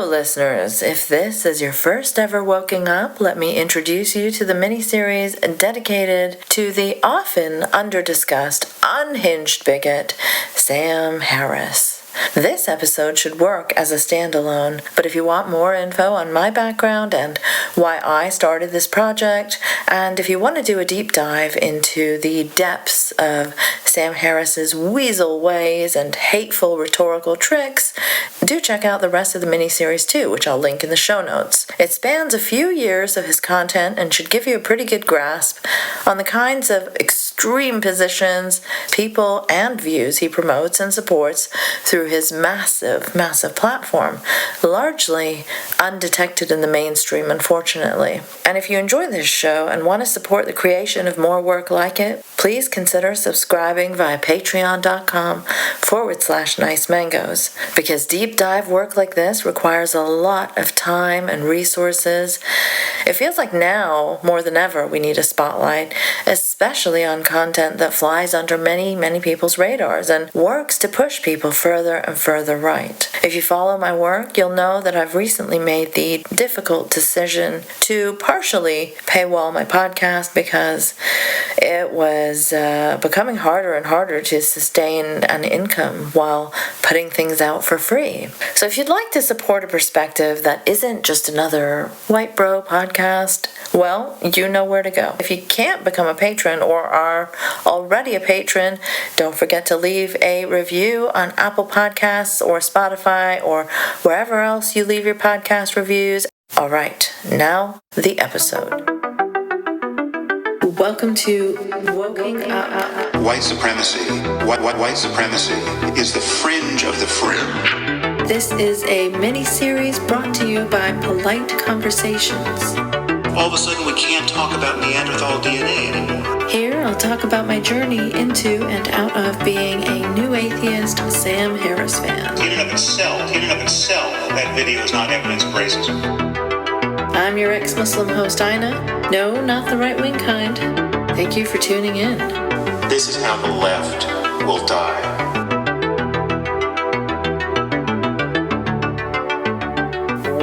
Hello, listeners. If this is your first ever Woking Up, let me introduce you to the miniseries dedicated to the often under-discussed, unhinged bigot, Sam Harris. This episode should work as a standalone, but if you want more info on my background and why I started this project, and if you want to do a deep dive into the depths of Sam Harris's weasel ways and hateful rhetorical tricks, do check out the rest of the miniseries too, which I'll link in the show notes. It spans a few years of his content and should give you a pretty good grasp on the kinds of extreme positions, people, and views he promotes and supports through his massive platform, largely undetected in the mainstream, unfortunately. And if you enjoy this show and want to support the creation of more work like it, please consider subscribing via patreon.com/nicemangoes, because deep dive work like this requires a lot of time and resources. It feels like now, more than ever, we need a spotlight, especially on content that flies under many people's radars and works to push people further and further right. If you follow my work, you'll know that I've recently made the difficult decision to partially paywall my podcast because it was becoming harder and harder to sustain an income while putting things out for free. So if you'd like to support a perspective that isn't just another white bro podcast, well, you know where to go. If you can't become a patron or are already a patron, don't forget to leave a review on Apple Podcasts or Spotify or wherever else you leave your podcast reviews. All right, now the episode. Welcome to Woking Up. White supremacy. White supremacy is the fringe of the fringe. This is a mini-series brought to you by Polite Conversations. All of a sudden, we can't talk about Neanderthal DNA anymore. Here, I'll talk about my journey into and out of being a new atheist Sam Harris fan. In and of itself, that video is not evidence of racism. I'm your ex-Muslim host, Ina. No, not the right-wing kind. Thank you for tuning in. This is how the left will die.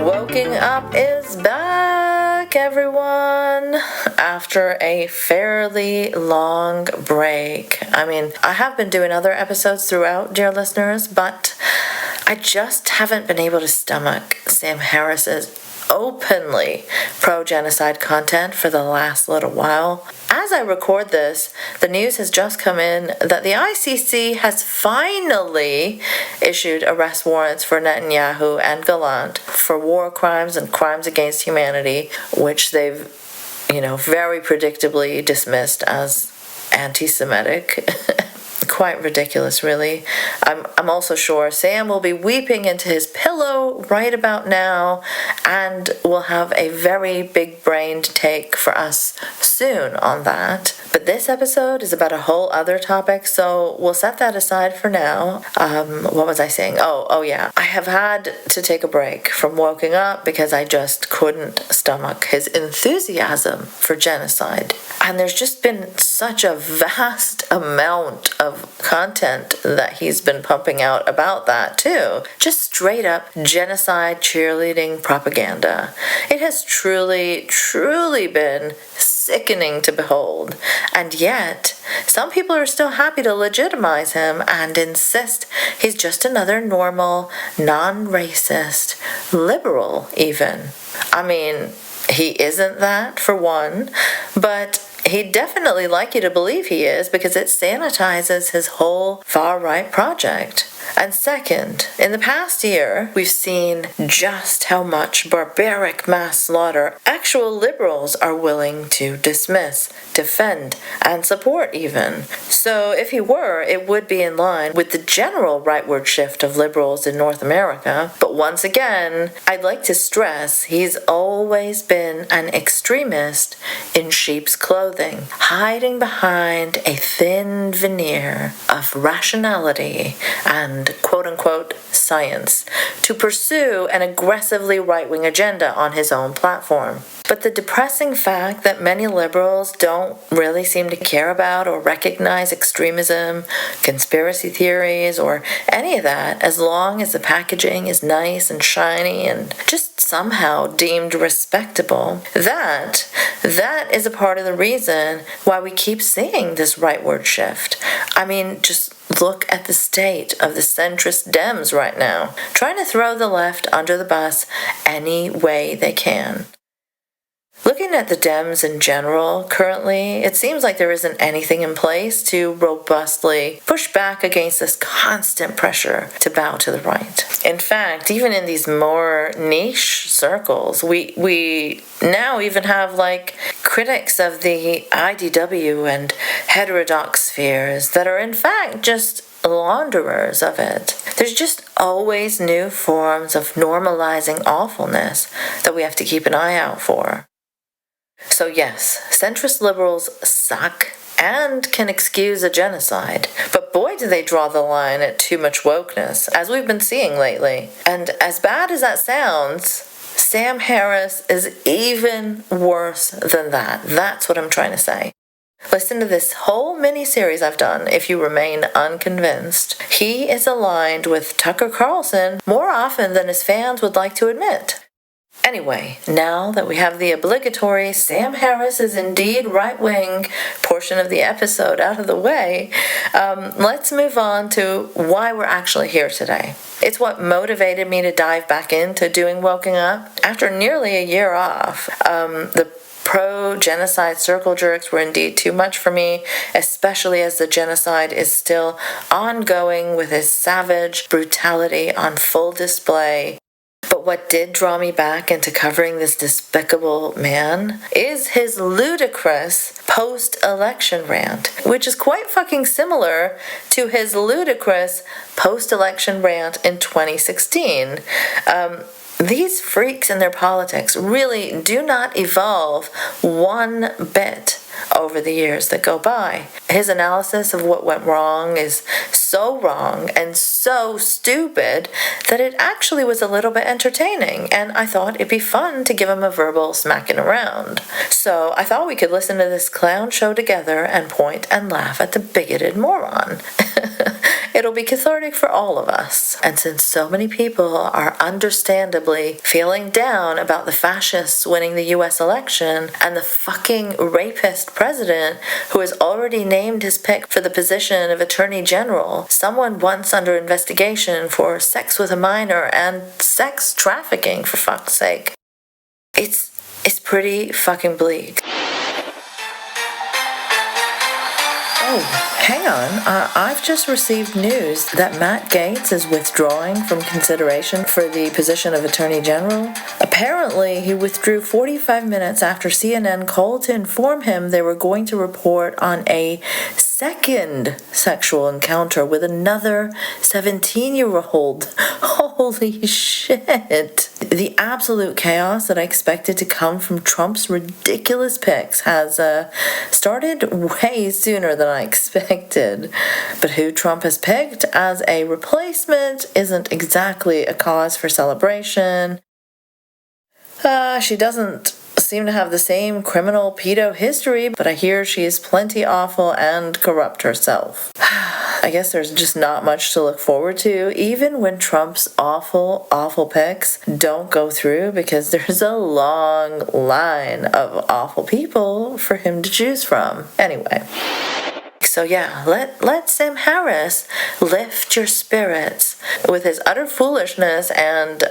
Woking Up is back, everyone, after a fairly long break. I mean, I have been doing other episodes throughout, dear listeners, but I just haven't been able to stomach Sam Harris's openly pro-genocide content for the last little while. As I record this, the news has just come in that the ICC has finally issued arrest warrants for Netanyahu and Gallant for war crimes and crimes against humanity, which they've, very predictably dismissed as anti-Semitic. Quite ridiculous, really. I'm also sure Sam will be weeping into his pillow right about now and will have a very big-brained take for us soon on that. But this episode is about a whole other topic, so we'll set that aside for now. What was I saying? Oh yeah. I have had to take a break from Woking Up because I just couldn't stomach his enthusiasm for genocide. And there's just been such a vast amount of content that he's been pumping out about that too. Just straight up genocide cheerleading propaganda. It has truly been sickening to behold. And yet, some people are still happy to legitimize him and insist he's just another normal, non-racist, liberal even. I mean, he isn't that, for one, but he'd definitely like you to believe he is because it sanitizes his whole far-right project. And second, in the past year, we've seen just how much barbaric mass slaughter actual liberals are willing to dismiss, defend, and support even. So if he were, it would be in line with the general rightward shift of liberals in North America. But once again, I'd like to stress he's always been an extremist in sheep's clothing, hiding behind a thin veneer of rationality and and quote-unquote science to pursue an aggressively right-wing agenda on his own platform. But the depressing fact that many liberals don't really seem to care about or recognize extremism, conspiracy theories, or any of that, as long as the packaging is nice and shiny and just somehow deemed respectable, that is a part of the reason why we keep seeing this rightward shift. I mean, just look at the state of the centrist Dems right now, trying to throw the left under the bus any way they can. Looking at the Dems in general, currently, it seems like there isn't anything in place to robustly push back against this constant pressure to bow to the right. In fact, even in these more niche circles, we now even have critics of the IDW and heterodox spheres that are in fact just launderers of it. There's just always new forms of normalizing awfulness that we have to keep an eye out for. So yes, centrist liberals suck and can excuse a genocide, but boy do they draw the line at too much wokeness, as we've been seeing lately. And as bad as that sounds, Sam Harris is even worse than that. That's what I'm trying to say. Listen to this whole mini-series I've done if you remain unconvinced. He is aligned with Tucker Carlson more often than his fans would like to admit. Anyway, now that we have the obligatory Sam Harris is indeed right-wing portion of the episode out of the way, let's move on to why we're actually here today. It's what motivated me to dive back into doing Woken Up. After nearly a year off, the pro-genocide circle jerks were indeed too much for me, especially as the genocide is still ongoing with his savage brutality on full display. But what did draw me back into covering this despicable man is his ludicrous post-election rant, which is quite fucking similar to his ludicrous post-election rant in 2016. These freaks and their politics really do not evolve one bit over the years that go by. His analysis of what went wrong is so wrong and so stupid that it actually was a little bit entertaining, and I thought it'd be fun to give him a verbal smacking around. So I thought we could listen to this clown show together and point and laugh at the bigoted moron. It'll be cathartic for all of us. And since so many people are understandably feeling down about the fascists winning the US election and the fucking rapist president who has already named his pick for the position of Attorney General, someone once under investigation for sex with a minor and sex trafficking, for fuck's sake. It's pretty fucking bleak. Oh, hang on. I've just received news that Matt Gaetz is withdrawing from consideration for the position of Attorney General. Apparently, he withdrew 45 minutes after CNN called to inform him they were going to report on a second sexual encounter with another 17-year-old. Holy shit. The absolute chaos that I expected to come from Trump's ridiculous picks has started way sooner than I expected. But who Trump has picked as a replacement isn't exactly a cause for celebration. She doesn't seem to have the same criminal pedo history, but I hear she is plenty awful and corrupt herself. I guess there's just not much to look forward to, even when Trump's awful picks don't go through, because there's a long line of awful people for him to choose from. Anyway. So yeah, let Sam Harris lift your spirits with his utter foolishness and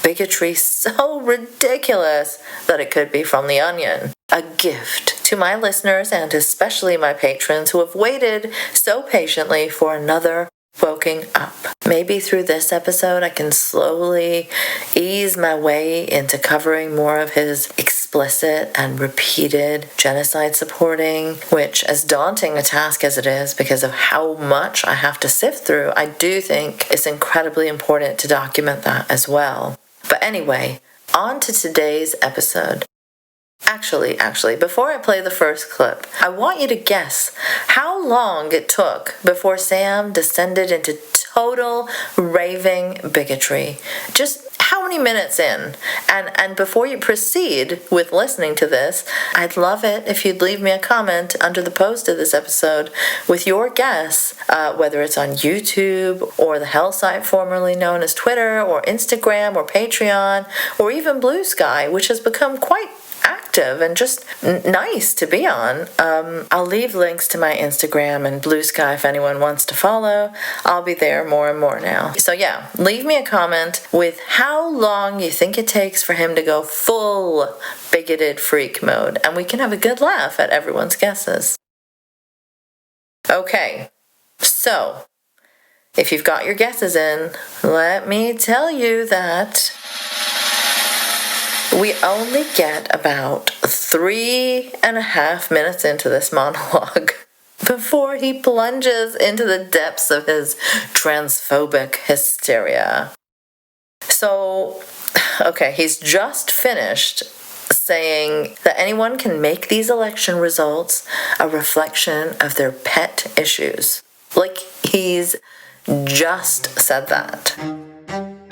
bigotry so ridiculous that it could be from The Onion. A gift to my listeners and especially my patrons who have waited so patiently for another Woken Up. Maybe through this episode I can slowly ease my way into covering more of his explicit and repeated genocide supporting, which, as daunting a task as it is because of how much I have to sift through, I do think it's incredibly important to document that as well. But anyway, on to today's episode. Actually, before I play the first clip, I want you to guess how long it took before Sam descended into total raving bigotry. Just how many minutes in? And before you proceed with listening to this, I'd love it if you'd leave me a comment under the post of this episode with your guess, whether it's on YouTube or the hell site formerly known as Twitter or Instagram or Patreon or even Blue Sky, which has become quite active and just nice to be on. I'll leave links to my Instagram and Blue Sky if anyone wants to follow. I'll be there more and more now. So yeah, leave me a comment with how long you think it takes for him to go full bigoted freak mode, and we can have a good laugh at everyone's guesses. Okay, so if you've got your guesses in, let me tell you that we only get about 3.5 minutes into this monologue before he plunges into the depths of his transphobic hysteria. So, okay, he's just finished saying that anyone can make these election results a reflection of their pet issues. Like, he's just said that.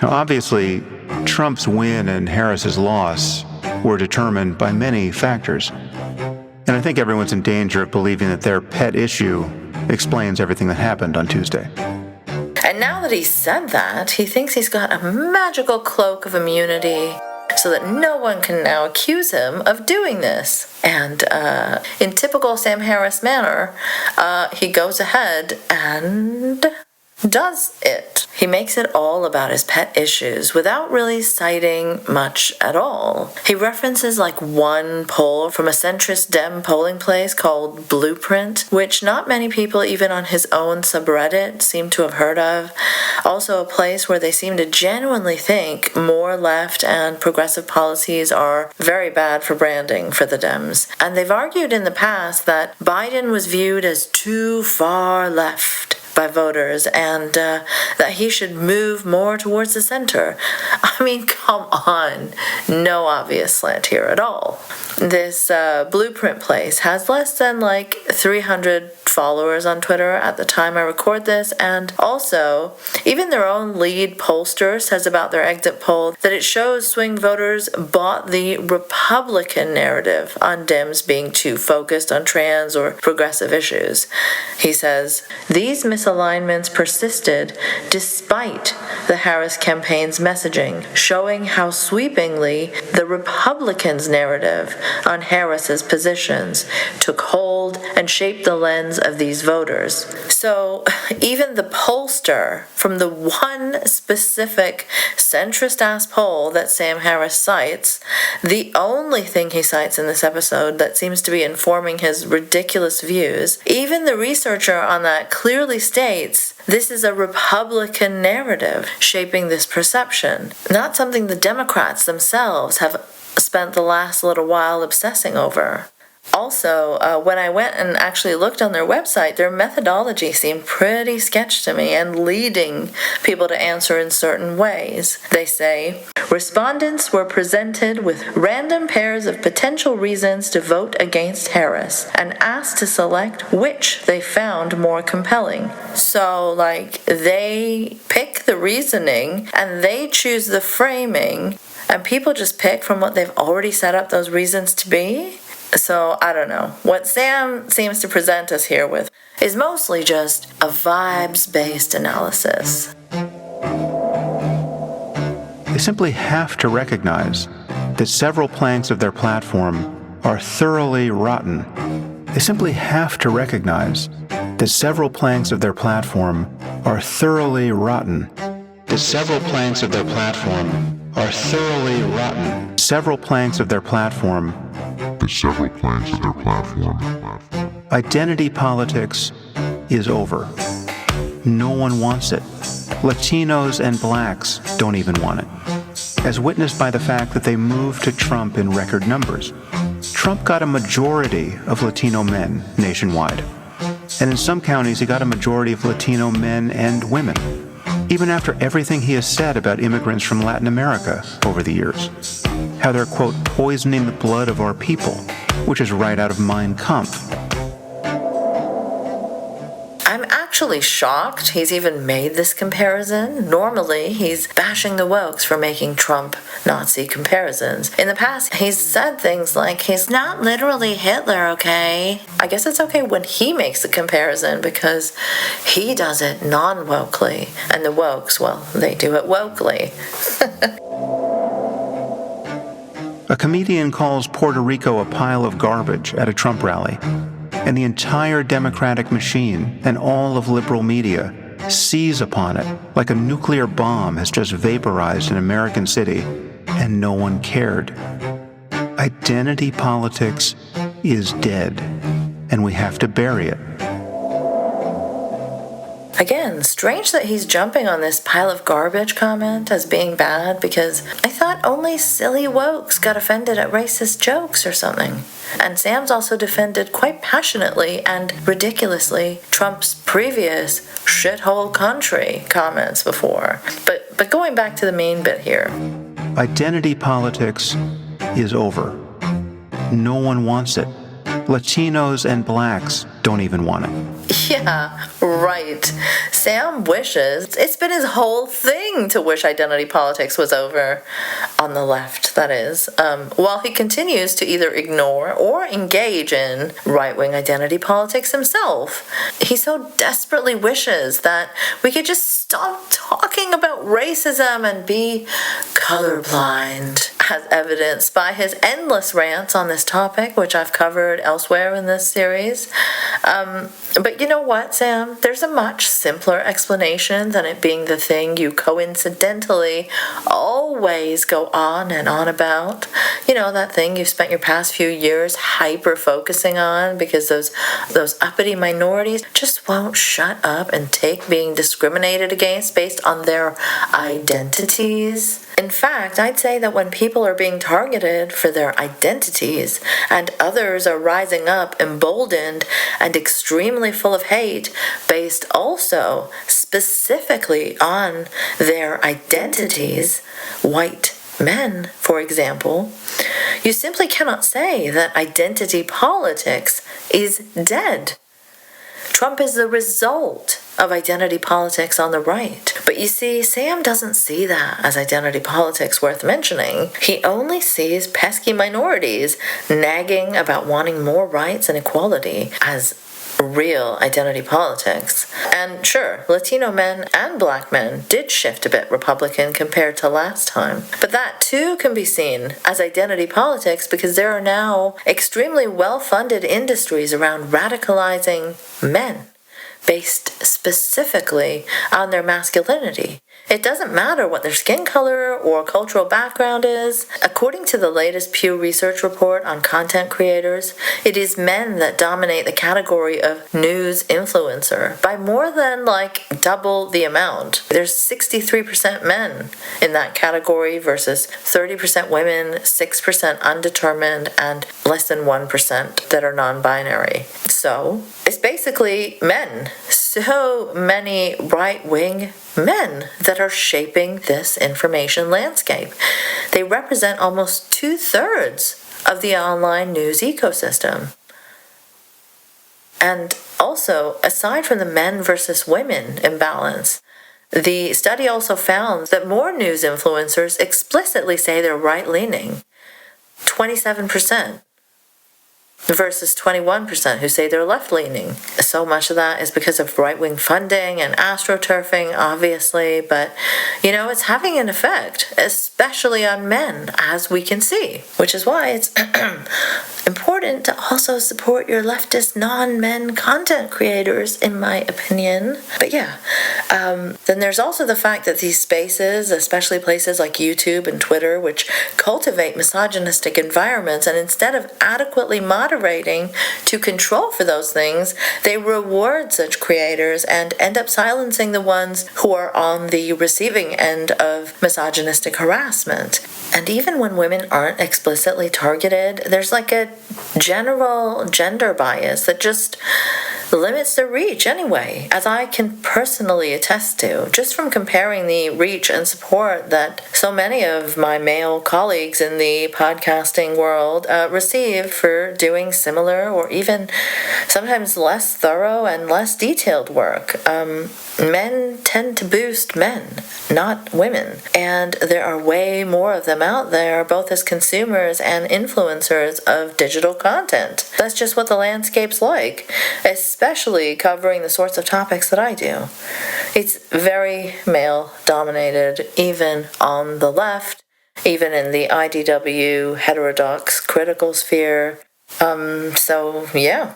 Now, obviously, Trump's win and Harris's loss were determined by many factors. And I think everyone's in danger of believing that their pet issue explains everything that happened on Tuesday. And now that he said that, he thinks he's got a magical cloak of immunity so that no one can now accuse him of doing this. And in typical Sam Harris manner, he goes ahead and does it. He makes it all about his pet issues without really citing much at all. He references like one poll from a centrist Dem polling place called Blueprint, which not many people even on his own subreddit seem to have heard of. Also a place where they seem to genuinely think more left and progressive policies are very bad for branding for the Dems. And they've argued in the past that Biden was viewed as too far left by voters and that he should move more towards the center. I mean, come on. No obvious slant here at all. This Blueprint place has less than like 300 followers on Twitter at the time I record this, and also even their own lead pollster says about their exit poll that it shows swing voters bought the Republican narrative on Dems being too focused on trans or progressive issues. He says, these misalignments persisted despite the Harris campaign's messaging, showing how sweepingly the Republicans' narrative on Harris's positions took hold and shaped the lens of these voters. So even the pollster from the one specific centrist-ass poll that Sam Harris cites, the only thing he cites in this episode that seems to be informing his ridiculous views, even the researcher on that clearly states this is a Republican narrative shaping this perception, not something the Democrats themselves have spent the last little while obsessing over. Also, when I went and actually looked on their website, their methodology seemed pretty sketch to me and leading people to answer in certain ways. They say, respondents were presented with random pairs of potential reasons to vote against Harris and asked to select which they found more compelling. So, like, they pick the reasoning and they choose the framing, and people just pick from what they've already set up those reasons to be? So, I don't know. What Sam seems to present us here with is mostly just a vibes-based analysis. They simply have to recognize that several planks of their platform are thoroughly rotten. They simply have to recognize that several planks of their platform are thoroughly rotten. That several planks of their platform are thoroughly rotten. Several planks of their platform. Identity politics is over. No one wants it. Latinos and blacks don't even want it, as witnessed by the fact that they moved to Trump in record numbers. Trump got a majority of Latino men nationwide, and in some counties he got a majority of Latino men and women, even after everything he has said about immigrants from Latin America over the years. How they're, quote, poisoning the blood of our people, which is right out of Mein Kampf. I'm actually shocked he's even made this comparison. Normally, he's bashing the wokes for making Trump Nazi comparisons. In the past, he's said things like, he's not literally Hitler, okay? I guess it's okay when he makes the comparison because he does it non-wokely. And the wokes, well, they do it wokely. A comedian calls Puerto Rico a pile of garbage at a Trump rally, and the entire Democratic machine and all of liberal media seize upon it like a nuclear bomb has just vaporized an American city, and no one cared. Identity politics is dead, and we have to bury it. Again, strange that he's jumping on this pile of garbage comment as being bad, because I thought only silly wokes got offended at racist jokes or something. And Sam's also defended quite passionately and ridiculously Trump's previous shithole country comments before. But going back to the main bit here. Identity politics is over. No one wants it. Latinos and blacks don't even want it. Yeah, right. Sam wishes, it's been his whole thing to wish identity politics was over, on the left, that is, while he continues to either ignore or engage in right-wing identity politics himself. He so desperately wishes that we could just stop talking about racism and be colorblind, as evidenced by his endless rants on this topic, which I've covered elsewhere in this series. But you know what, Sam? There's a much simpler explanation than it being the thing you coincidentally always go on and on about. You know, that thing you've spent your past few years hyper-focusing on because those uppity minorities just won't shut up and take being discriminated against based on their identities. In fact, I'd say that when people are being targeted for their identities and others are rising up emboldened and extremely full of hate based also specifically on their identities, white men, for example, you simply cannot say that identity politics is dead. Trump is the result of identity politics on the right. But you see, Sam doesn't see that as identity politics worth mentioning. He only sees pesky minorities nagging about wanting more rights and equality as real identity politics. And sure, Latino men and black men did shift a bit Republican compared to last time. But that too can be seen as identity politics because there are now extremely well-funded industries around radicalizing men based specifically on their masculinity. It doesn't matter what their skin color or cultural background is. According to the latest Pew Research report on content creators, it is men that dominate the category of news influencer by more than double the amount. There's 63% men in that category versus 30% women, 6% undetermined, and less than 1% that are non-binary. So it's basically men. So many right-wing men that are shaping this information landscape. They represent almost 2/3 of the online news ecosystem. And also, aside from the men versus women imbalance, the study also found that more news influencers explicitly say they're right-leaning, 27%. Versus 21% who say they're left-leaning. So much of that is because of right-wing funding and astroturfing, obviously, but, it's having an effect, especially on men, as we can see, which is why it's important to also support your leftist non-men content creators, in my opinion. But yeah, then there's also the fact that these spaces, especially places like YouTube and Twitter, which cultivate misogynistic environments, and instead of adequately moderating to control for those things, they reward such creators and end up silencing the ones who are on the receiving end of misogynistic harassment. And even when women aren't explicitly targeted, there's a general gender bias that just limits their reach anyway, as I can personally attest to, just from comparing the reach and support that so many of my male colleagues in the podcasting world receive for doing similar or even sometimes less thorough and less detailed work. Men tend to boost men, not women, and there are way more of them out there, both as consumers and influencers of digital content. That's just what the landscape's like, especially covering the sorts of topics that I do. It's very male-dominated, even on the left, even in the IDW heterodox critical sphere. So yeah.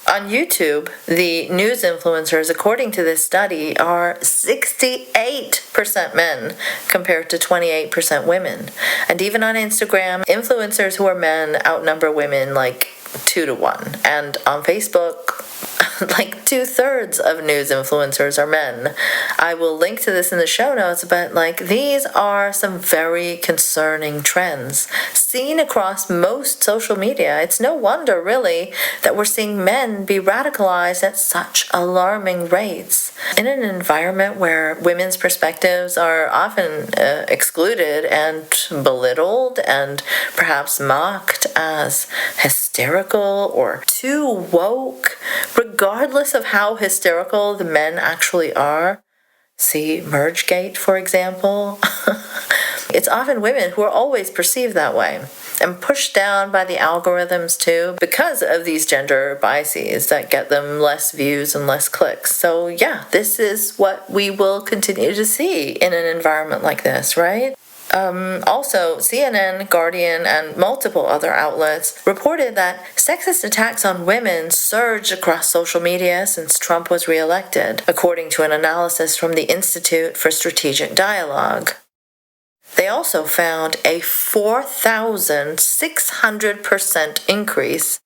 On YouTube, the news influencers, according to this study, are 68% men compared to 28% women. And even on Instagram, influencers who are men outnumber women like 2-1. And on Facebook, like 2/3 of news influencers are men. I will link to this in the show notes, but these are some very concerning trends seen across most social media. It's no wonder, really, that we're seeing men be radicalized at such alarming rates. In an environment where women's perspectives are often excluded and belittled and perhaps mocked as hysterical or too woke, regardless of how hysterical the men actually are. See Mergegate, for example. It's often women who are always perceived that way and pushed down by the algorithms too because of these gender biases that get them less views and less clicks. So yeah, this is what we will continue to see in an environment like this, right? Also, CNN, Guardian, and multiple other outlets reported that sexist attacks on women surged across social media since Trump was reelected, according to an analysis from the Institute for Strategic Dialogue. They also found a 4,600% increase.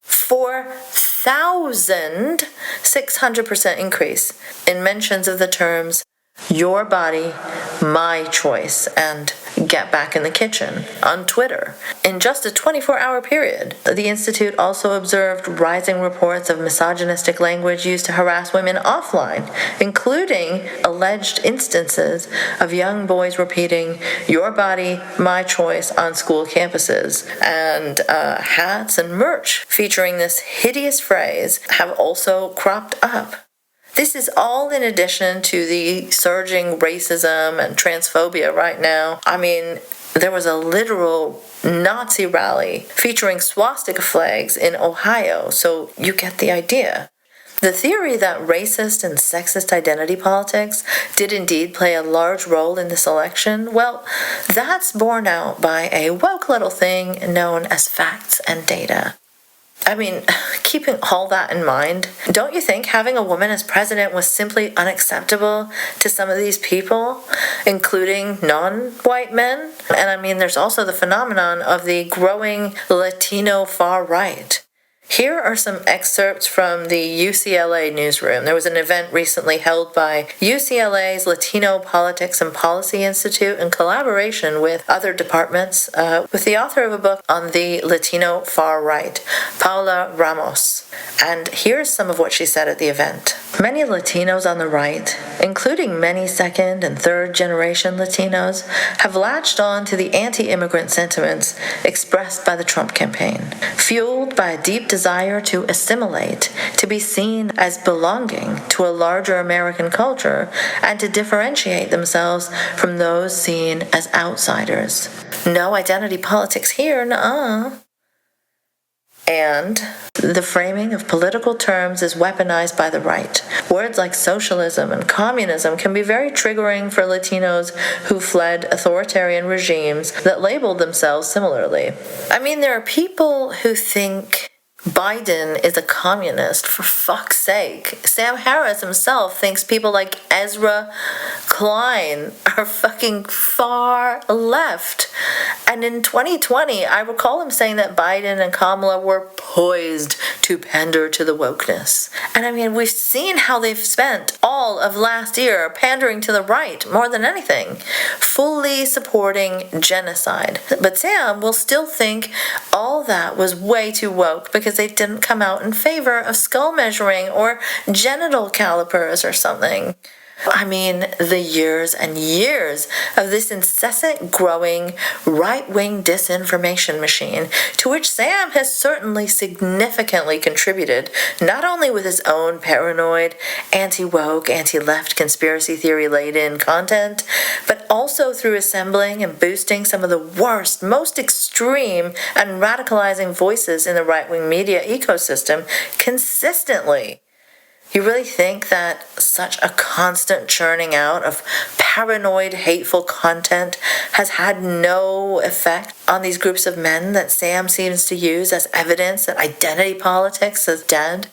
4,600% increase in mentions of the terms "your body, my choice," and "get back in the kitchen" on Twitter in just a 24-hour period. The Institute also observed rising reports of misogynistic language used to harass women offline, including alleged instances of young boys repeating "your body, my choice" on school campuses. And hats and merch featuring this hideous phrase have also cropped up. This is all in addition to the surging racism and transphobia right now. I mean, there was a literal Nazi rally featuring swastika flags in Ohio, so you get the idea. The theory that racist and sexist identity politics did indeed play a large role in this election, well, that's borne out by a woke little thing known as facts and data. I mean, keeping all that in mind, don't you think having a woman as president was simply unacceptable to some of these people, including non-white men? And I mean, there's also the phenomenon of the growing Latino far right. Here are some excerpts from the UCLA newsroom. There was an event recently held by UCLA's Latino Politics and Policy Institute in collaboration with other departments, with the author of a book on the Latino far right, Paula Ramos. And here's some of what she said at the event. Many Latinos on the right, including many second and third generation Latinos, have latched on to the anti-immigrant sentiments expressed by the Trump campaign, fueled by a deep desire to assimilate, to be seen as belonging to a larger American culture, and to differentiate themselves from those seen as outsiders. No identity politics here, nuh-uh. And the framing of political terms is weaponized by the right. Words like socialism and communism can be very triggering for Latinos who fled authoritarian regimes that labeled themselves similarly. I mean, there are people who think Biden is a communist, for fuck's sake. Sam Harris himself thinks people like Ezra Klein are fucking far left. And in 2020, I recall him saying that Biden and Kamala were poised to pander to the wokeness. And I mean, we've seen how they've spent all of last year pandering to the right more than anything, fully supporting genocide. But Sam will still think all that was way too woke because they didn't come out in favor of skull measuring or genital calipers or something. I mean, the years and years of this incessant growing right-wing disinformation machine, to which Sam has certainly significantly contributed, not only with his own paranoid, anti-woke, anti-left conspiracy theory-laden content, but also through assembling and boosting some of the worst, most extreme, and radicalizing voices in the right-wing media ecosystem consistently. You really think that such a constant churning out of paranoid, hateful content has had no effect on these groups of men that Sam seems to use as evidence that identity politics is dead?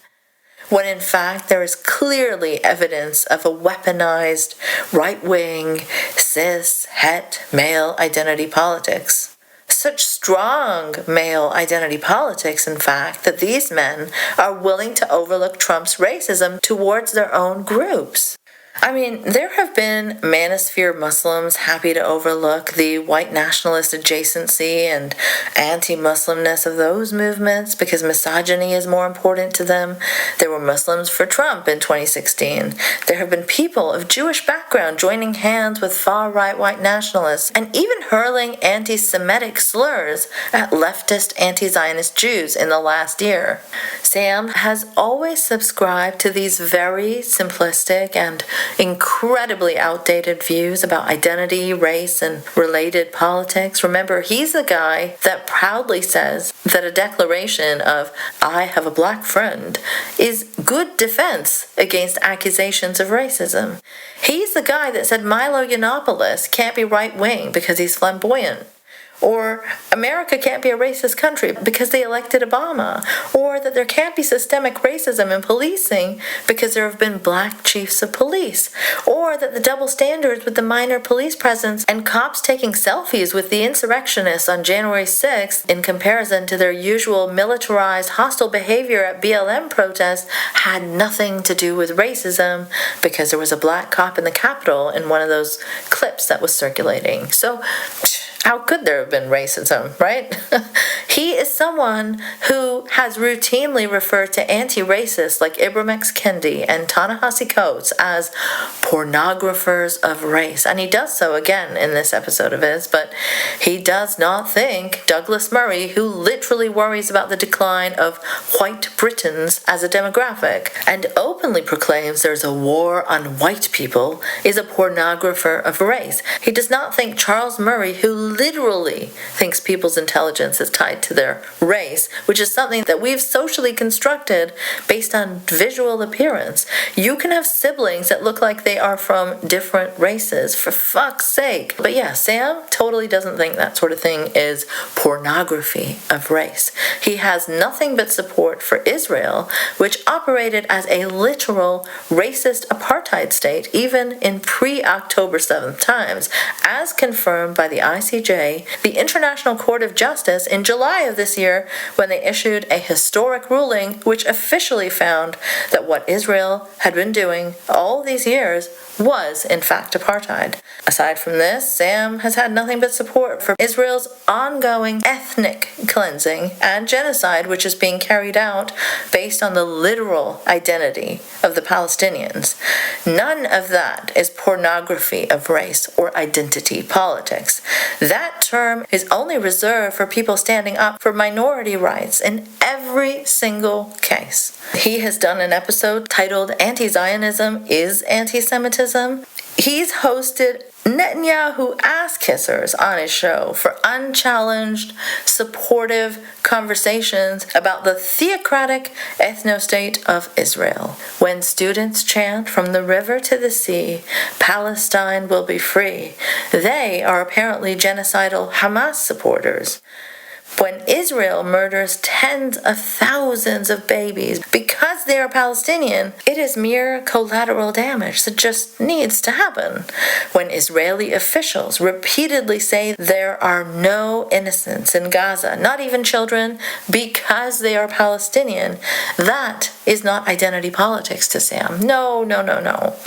When in fact there is clearly evidence of a weaponized, right-wing, cis, het, male identity politics. Such strong male identity politics, in fact, that these men are willing to overlook Trump's racism towards their own groups. I mean, there have been manosphere Muslims happy to overlook the white nationalist adjacency and anti-Muslimness of those movements because misogyny is more important to them. There were Muslims for Trump in 2016. There have been people of Jewish background joining hands with far-right white nationalists and even hurling anti-Semitic slurs at leftist anti-Zionist Jews in the last year. Sam has always subscribed to these very simplistic and incredibly outdated views about identity, race, and related politics. Remember, he's the guy that proudly says that a declaration of, "I have a black friend," is good defense against accusations of racism. He's the guy that said Milo Yiannopoulos can't be right-wing because he's flamboyant. Or America can't be a racist country because they elected Obama. Or that there can't be systemic racism in policing because there have been black chiefs of police. Or that the double standards with the minor police presence and cops taking selfies with the insurrectionists on January 6th in comparison to their usual militarized hostile behavior at BLM protests had nothing to do with racism because there was a black cop in the Capitol in one of those clips that was circulating. So how could there have been racism, right? He is someone who has routinely referred to anti-racists like Ibram X. Kendi and Ta-Nehisi Coates as pornographers of race. And he does so again in this episode of his, but he does not think Douglas Murray, who literally worries about the decline of white Britons as a demographic and openly proclaims there's a war on white people, is a pornographer of race. He does not think Charles Murray, who literally thinks people's intelligence is tied to their race, which is something that we've socially constructed based on visual appearance. You can have siblings that look like they are from different races, for fuck's sake. But yeah, Sam totally doesn't think that sort of thing is pornography of race. He has nothing but support for Israel, which operated as a literal racist apartheid state even in pre-October 7th times, as confirmed by the ICJ, the International Court of Justice, in July of this year when they issued a historic ruling which officially found that what Israel had been doing all these years was in fact apartheid. Aside from this, Sam has had nothing but support for Israel's ongoing ethnic cleansing and genocide which is being carried out based on the literal identity of the Palestinians. None of that is pornography of race or identity politics. That term is only reserved for people standing up for minority rights in every single case. He has done an episode titled Anti-Zionism is Anti-Semitism. He's hosted Netanyahu ass-kissers on his show for unchallenged, supportive conversations about the theocratic ethno-state of Israel. When students chant from the river to the sea, Palestine will be free, they are apparently genocidal Hamas supporters. When Israel murders tens of thousands of babies because they are Palestinian, it is mere collateral damage that just needs to happen. When Israeli officials repeatedly say there are no innocents in Gaza, not even children, because they are Palestinian, that is not identity politics to Sam. No.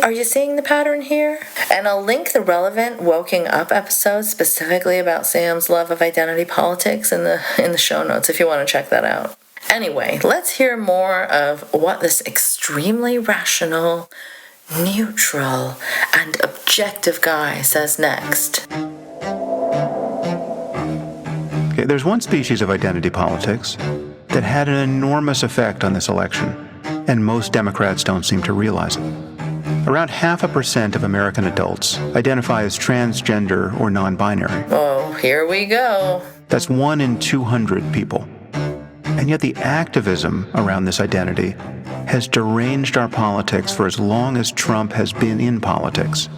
Are you seeing the pattern here? And I'll link the relevant Woking Up episodes specifically about Sam's love of identity politics in the show notes if you want to check that out. Anyway, let's hear more of what this extremely rational, neutral, and objective guy says next. Okay, there's one species of identity politics that had an enormous effect on this election, and most Democrats don't seem to realize it. Around 0.5% of American adults identify as transgender or non-binary. Oh, here we go. That's 1 in 200 people. And yet the activism around this identity has deranged our politics for as long as Trump has been in politics.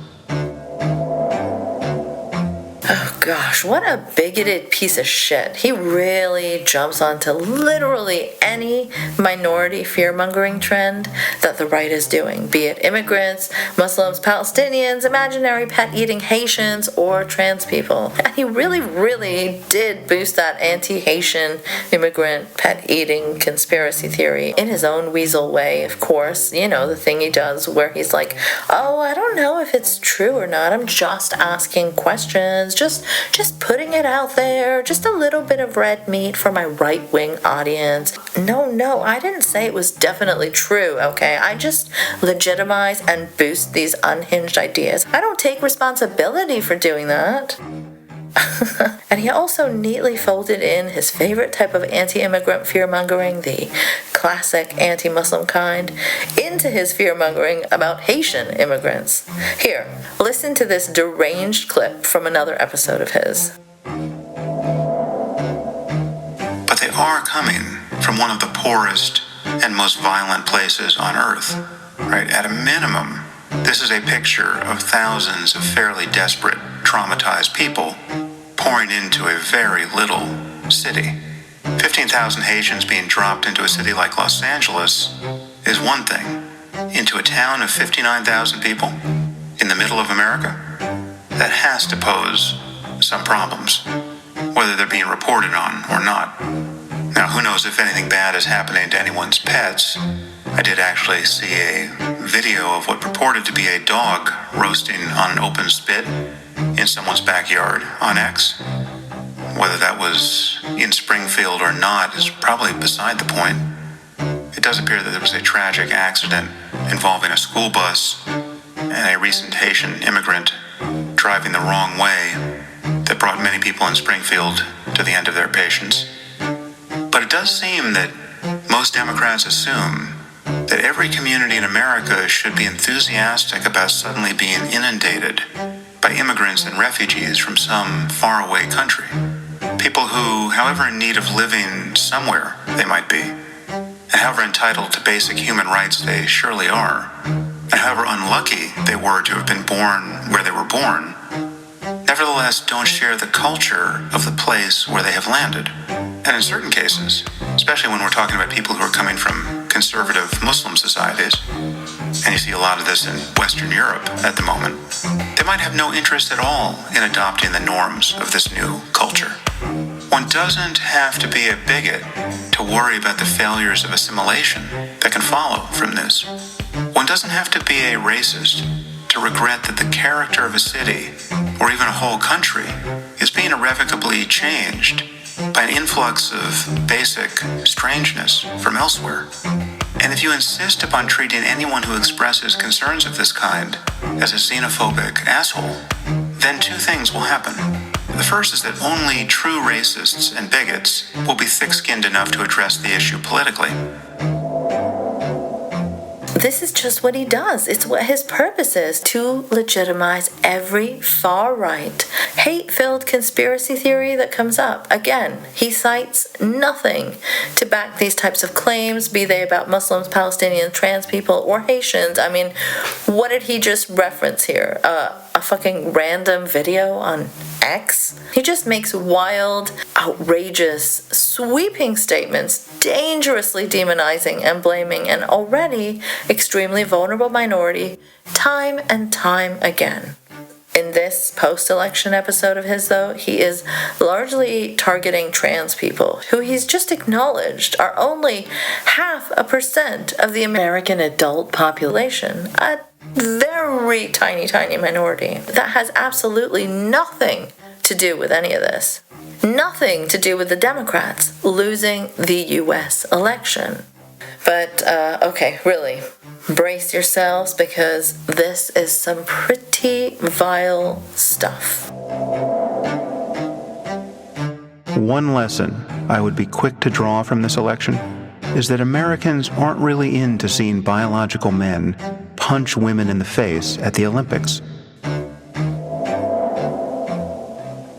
Oh gosh, what a bigoted piece of shit. He really jumps onto literally any minority fear-mongering trend that the right is doing, be it immigrants, Muslims, Palestinians, imaginary pet-eating Haitians, or trans people. And he really did boost that anti-Haitian immigrant pet-eating conspiracy theory in his own weasel way, of course. You know, the thing he does where he's like, oh, I don't know if it's true or not. I'm just asking questions. Just putting it out there, just a little bit of red meat for my right-wing audience. No, I didn't say it was definitely true, okay? I just legitimize and boost these unhinged ideas. I don't take responsibility for doing that. And he also neatly folded in his favorite type of anti-immigrant fear-mongering, the classic anti-Muslim kind, into his fear-mongering about Haitian immigrants. Here, listen to this deranged clip from another episode of his. But they are coming from one of the poorest and most violent places on earth, right? At a minimum, this is a picture of thousands of fairly desperate, traumatized people pouring into a very little city. 15,000 Haitians being dropped into a city like Los Angeles is one thing. Into a town of 59,000 people in the middle of America, that has to pose some problems, whether they're being reported on or not. Now, who knows if anything bad is happening to anyone's pets. I did actually see a video of what purported to be a dog roasting on an open spit in someone's backyard on X. Whether that was in Springfield or not is probably beside the point. It does appear that there was a tragic accident involving a school bus and a recent Haitian immigrant driving the wrong way that brought many people in Springfield to the end of their patience. But it does seem that most Democrats assume that every community in America should be enthusiastic about suddenly being inundated by immigrants and refugees from some faraway country. People who, however in need of living somewhere they might be, and however entitled to basic human rights they surely are, and however unlucky they were to have been born where they were born, nevertheless don't share the culture of the place where they have landed. And in certain cases, especially when we're talking about people who are coming from conservative Muslim societies, and you see a lot of this in Western Europe at the moment, they might have no interest at all in adopting the norms of this new culture. One doesn't have to be a bigot to worry about the failures of assimilation that can follow from this. One doesn't have to be a racist to regret that the character of a city, or even a whole country, is being irrevocably changed by an influx of basic strangeness from elsewhere. And if you insist upon treating anyone who expresses concerns of this kind as a xenophobic asshole, then two things will happen. The first is that only true racists and bigots will be thick-skinned enough to address the issue politically. This is just what he does. It's what his purpose is, to legitimize every far-right, hate-filled conspiracy theory that comes up. Again, he cites nothing to back these types of claims, be they about Muslims, Palestinians, trans people, or Haitians. I mean, what did he just reference here? A fucking random video on X. He just makes wild, outrageous, sweeping statements, dangerously demonizing and blaming an already extremely vulnerable minority time and time again. In this post-election episode of his, though, he is largely targeting trans people, who he's just acknowledged are only 0.5% of the American adult population, a very tiny, tiny minority. That has absolutely nothing to do with any of this. Nothing to do with the Democrats losing the U.S. election. But, okay, really, brace yourselves, because this is some pretty vile stuff. One lesson I would be quick to draw from this election is that Americans aren't really into seeing biological men punch women in the face at the Olympics.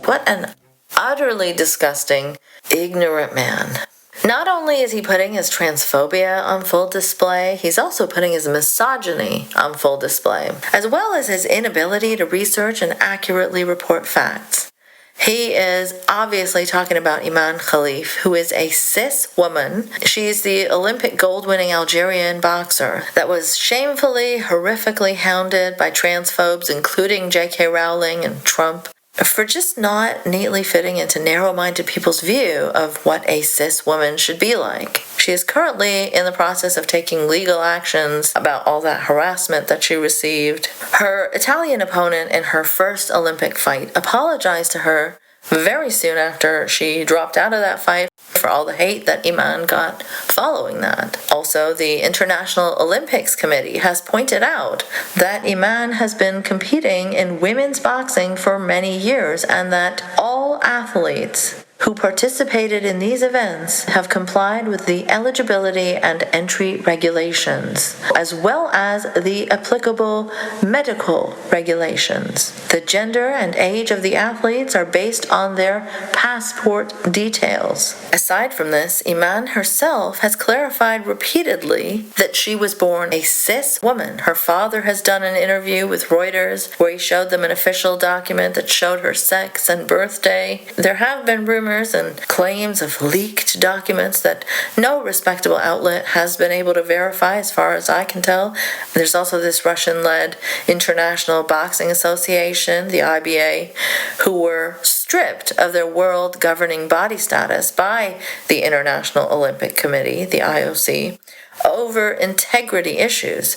What an utterly disgusting, ignorant man. Not only is he putting his transphobia on full display, he's also putting his misogyny on full display, as well as his inability to research and accurately report facts. He is obviously talking about Iman Khalif, who is a cis woman. She's the Olympic gold-winning Algerian boxer that was shamefully, horrifically hounded by transphobes, including J.K. Rowling and Trump, for just not neatly fitting into narrow-minded people's view of what a cis woman should be like. She is currently in the process of taking legal actions about all that harassment that she received. Her Italian opponent in her first Olympic fight apologized to her very soon after she dropped out of that fight for all the hate that Iman got following that. Also, the International Olympics Committee has pointed out that Iman has been competing in women's boxing for many years, and that all athletes who participated in these events have complied with the eligibility and entry regulations, as well as the applicable medical regulations. The gender and age of the athletes are based on their passport details. Aside from this, Iman herself has clarified repeatedly that she was born a cis woman. Her father has done an interview with Reuters where he showed them an official document that showed her sex and birthday. There have been rumors and claims of leaked documents that no respectable outlet has been able to verify, as far as I can tell. There's also this Russian-led International Boxing Association, the IBA, who were stripped of their world governing body status by the International Olympic Committee, the IOC, over integrity issues.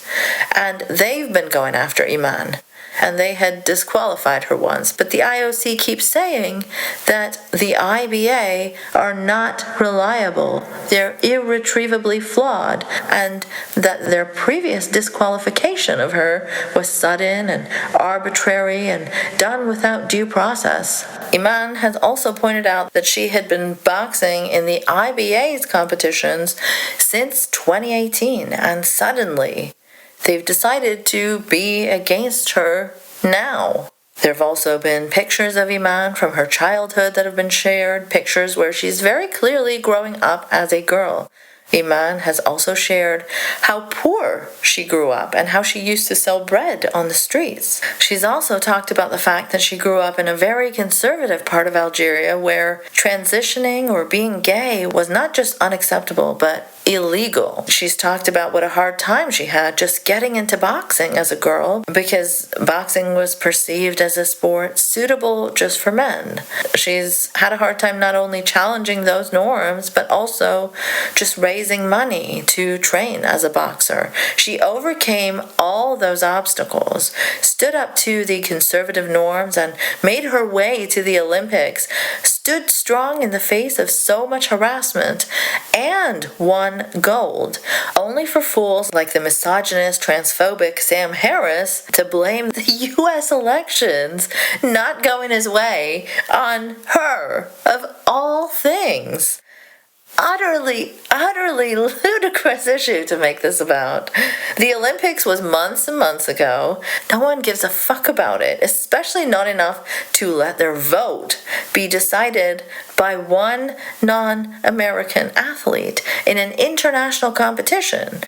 And they've been going after Iman, and they had disqualified her once. But the IOC keeps saying that the IBA are not reliable, they're irretrievably flawed, and that their previous disqualification of her was sudden and arbitrary and done without due process. Iman has also pointed out that she had been boxing in the IBA's competitions since 2018, and suddenly they've decided to be against her now. There have also been pictures of Iman from her childhood that have been shared, pictures where she's very clearly growing up as a girl. Iman has also shared how poor she grew up and how she used to sell bread on the streets. She's also talked about the fact that she grew up in a very conservative part of Algeria where transitioning or being gay was not just unacceptable, but illegal. She's talked about what a hard time she had just getting into boxing as a girl, because boxing was perceived as a sport suitable just for men. She's had a hard time not only challenging those norms, but also just raising money to train as a boxer. She overcame all those obstacles, stood up to the conservative norms, and made her way to the Olympics, stood strong in the face of so much harassment, and won gold, only for fools like the misogynist, transphobic Sam Harris to blame the U.S. elections not going his way on her, of all things. Utterly ludicrous issue to make this about. The Olympics was months and months ago. No one gives a fuck about it, especially not enough to let their vote be decided by one non-American athlete in an international competition.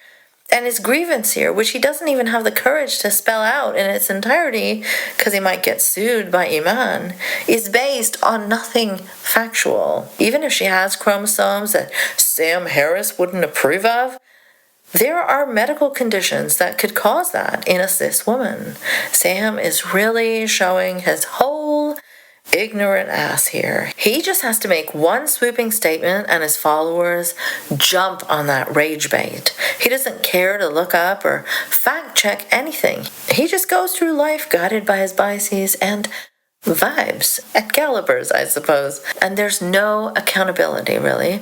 And his grievance here, which he doesn't even have the courage to spell out in its entirety because he might get sued by Iman, is based on nothing factual. Even if she has chromosomes that Sam Harris wouldn't approve of, there are medical conditions that could cause that in a cis woman. Sam is really showing his whole ignorant ass here. He just has to make one swooping statement and his followers jump on that rage bait. He doesn't care to look up or fact check anything. He just goes through life guided by his biases and vibes and calibers, I suppose. And there's no accountability, really.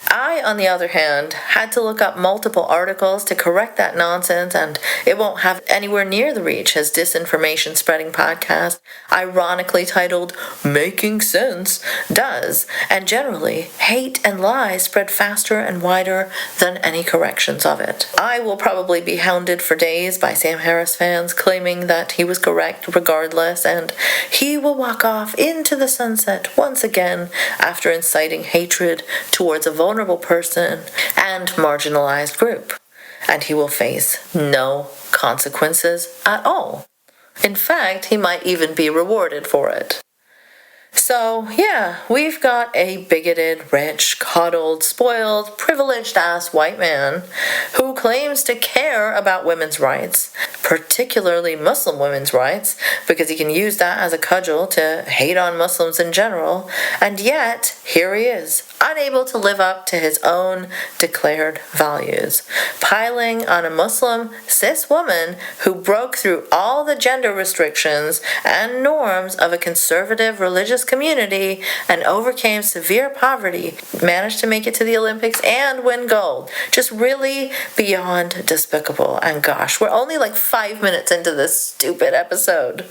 I, on the other hand, had to look up multiple articles to correct that nonsense, and it won't have anywhere near the reach his disinformation spreading podcast, ironically titled Making Sense, does. And generally, hate and lies spread faster and wider than any corrections of it. I will probably be hounded for days by Sam Harris fans claiming that he was correct regardless, and he will walk off into the sunset once again after inciting hatred towards a vulnerable person and marginalized group, and he will face no consequences at all. In fact, he might even be rewarded for it. So, yeah, we've got a bigoted, rich, coddled, spoiled, privileged-ass white man who claims to care about women's rights, particularly Muslim women's rights, because he can use that as a cudgel to hate on Muslims in general, and yet, here he is, unable to live up to his own declared values, piling on a Muslim cis woman who broke through all the gender restrictions and norms of a conservative religious community and overcame severe poverty, managed to make it to the Olympics and win gold. Just really beyond despicable. And gosh, we're only like 5 minutes into this stupid episode.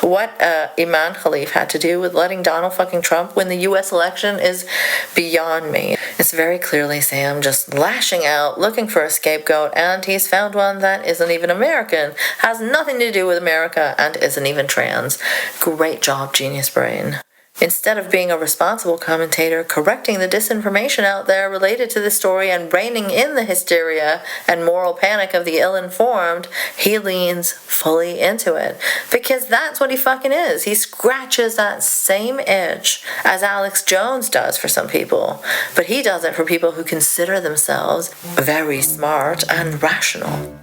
What Iman Khalif had to do with letting Donald fucking Trump win the US election is beyond me. It's very clearly Sam just lashing out, looking for a scapegoat, and he's found one that isn't even American, has nothing to do with America, and isn't even trans. Great job, genius brain. Instead of being a responsible commentator, correcting the disinformation out there related to the story and reining in the hysteria and moral panic of the ill-informed, he leans fully into it. Because that's what he fucking is. He scratches that same itch as Alex Jones does for some people. But he does it for people who consider themselves very smart and rational.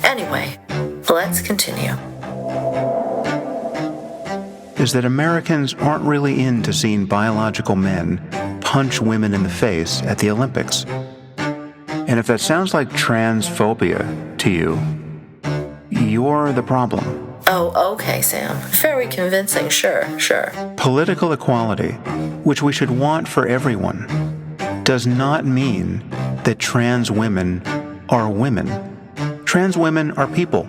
Anyway, let's continue. Is that Americans aren't really into seeing biological men punch women in the face at the Olympics. And if that sounds like transphobia to you, you're the problem. Oh, okay, Sam. Very convincing, sure. Political equality, which we should want for everyone, does not mean that trans women are women. Trans women are people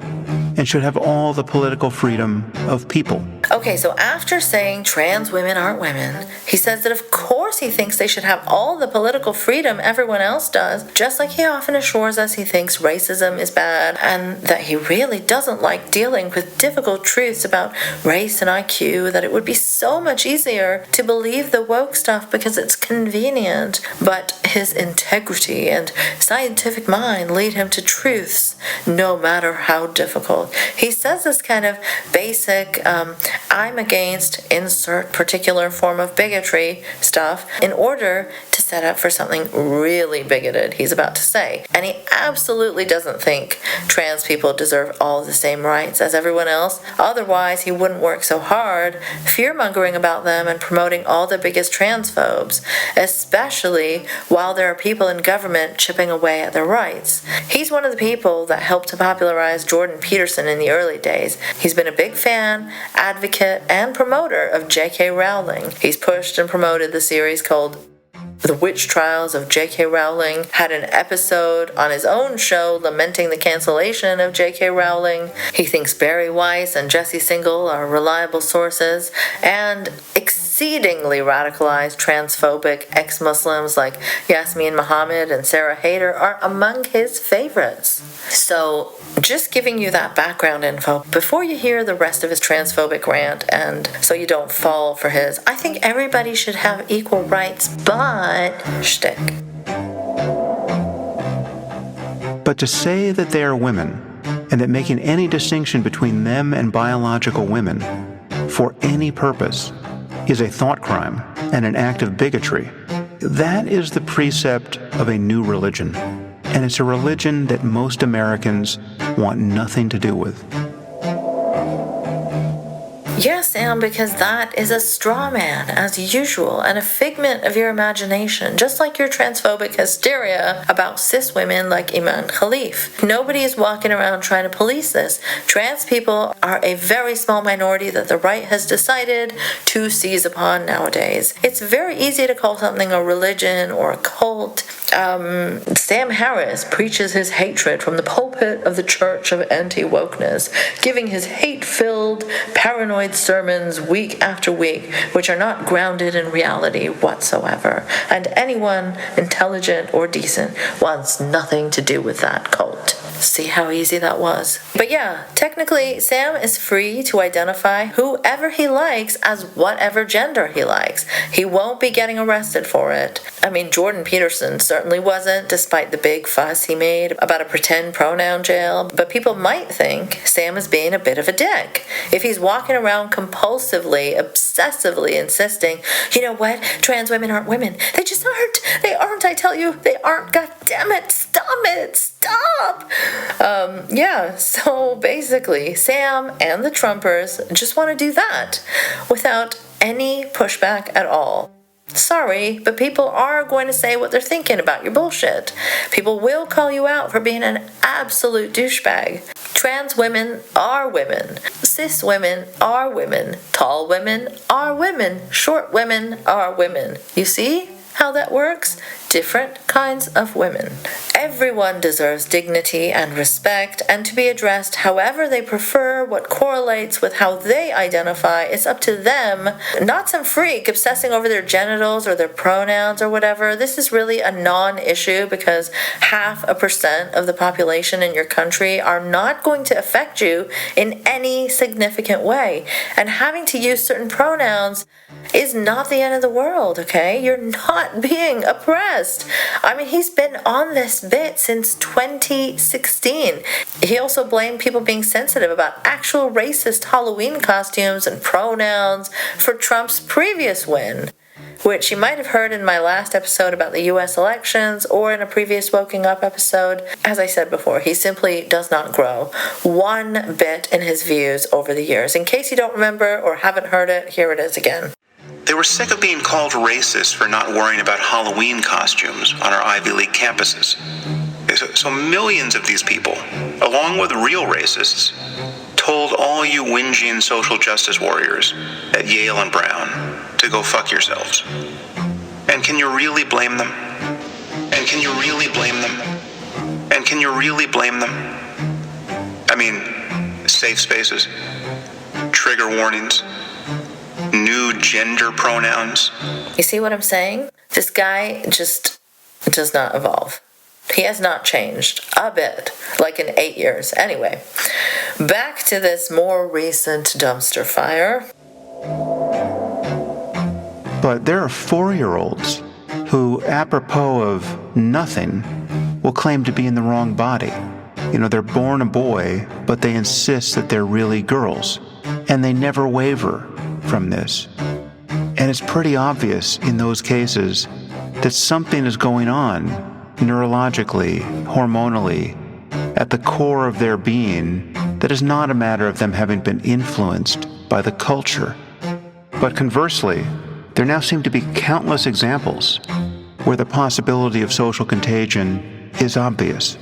and should have all the political freedom of people. Okay, so after saying trans women aren't women, he says that of course he thinks they should have all the political freedom everyone else does, just like he often assures us he thinks racism is bad, and that he really doesn't like dealing with difficult truths about race and IQ, that it would be so much easier to believe the woke stuff because it's convenient. But his integrity and scientific mind lead him to truths, no matter how difficult. He says this kind of basic, I'm against insert particular form of bigotry stuff in order to set up for something really bigoted he's about to say. And he absolutely doesn't think trans people deserve all the same rights as everyone else. Otherwise, he wouldn't work so hard fear-mongering about them and promoting all the biggest transphobes, especially while there are people in government chipping away at their rights. He's one of the people that helped to popularize Jordan Peterson in the early days. He's been a big fan, advocate, and promoter of J.K. Rowling. He's pushed and promoted the series called The Witch Trials of J.K. Rowling, had an episode on his own show lamenting the cancellation of J.K. Rowling. He thinks Barry Weiss and Jesse Singal are reliable sources, and exceedingly radicalized transphobic ex-Muslims like Yasmin Mohammed and Sarah Hayter are among his favorites. So, just giving you that background info before you hear the rest of his transphobic rant, and so you don't fall for his I think everybody should have equal rights but shtick. But to say that they are women, and that making any distinction between them and biological women for any purpose is a thought crime and an act of bigotry, that is the precept of a new religion. And it's a religion that most Americans want nothing to do with. Yes, Sam, because that is a straw man, as usual, and a figment of your imagination, just like your transphobic hysteria about cis women like Iman Khalif. Nobody is walking around trying to police this. Trans people are a very small minority that the right has decided to seize upon nowadays. It's very easy to call something a religion or a cult. Sam Harris preaches his hatred from the pulpit of the Church of Anti-Wokeness, giving his hate-filled, paranoid sermons week after week, which are not grounded in reality whatsoever. And anyone intelligent or decent wants nothing to do with that cult. See how easy that was? But yeah, technically, Sam is free to identify whoever he likes as whatever gender he likes. He won't be getting arrested for it. I mean, Jordan Peterson certainly wasn't, despite the big fuss he made about a pretend pronoun jail. But people might think Sam is being a bit of a dick if he's walking around compulsively, obsessively insisting, you know what, trans women aren't women. They just aren't. They aren't, I tell you. They aren't. God damn it. Stop it. Stop. So basically, Sam and the Trumpers just want to do that without any pushback at all. Sorry, but people are going to say what they're thinking about your bullshit. People will call you out for being an absolute douchebag. Trans women are women. Cis women are women. Tall women are women. Short women are women. You see how that works? Different kinds of women. Everyone deserves dignity and respect, and to be addressed however they prefer. What correlates with how they identify is up to them, not some freak obsessing over their genitals or their pronouns or whatever. This is really a non-issue because 0.5% of the population in your country are not going to affect you in any significant way. And having to use certain pronouns is not the end of the world, okay? You're not being oppressed. I mean, he's been on this bit since 2016. He also blamed people being sensitive about actual racist Halloween costumes and pronouns for Trump's previous win, which you might have heard in my last episode about the US elections or in a previous Woking Up episode. As I said before, he simply does not grow one bit in his views over the years. In case you don't remember or haven't heard it, here it is again. They were sick of being called racist for not worrying about Halloween costumes on our Ivy League campuses. So millions of these people, along with real racists, told all you whinging social justice warriors at Yale and Brown to go fuck yourselves. And can you really blame them? And can you really blame them? And can you really blame them? I mean, safe spaces, trigger warnings, new gender pronouns. You see what I'm saying? This guy just does not evolve. He has not changed a bit, like in 8 years. Anyway, back to this more recent dumpster fire. But there are 4-year-olds who, apropos of nothing, will claim to be in the wrong body. You know, they're born a boy, but they insist that they're really girls. And they never waver from this. And it's pretty obvious in those cases that something is going on neurologically, hormonally, at the core of their being that is not a matter of them having been influenced by the culture. But conversely, there now seem to be countless examples where the possibility of social contagion is obvious.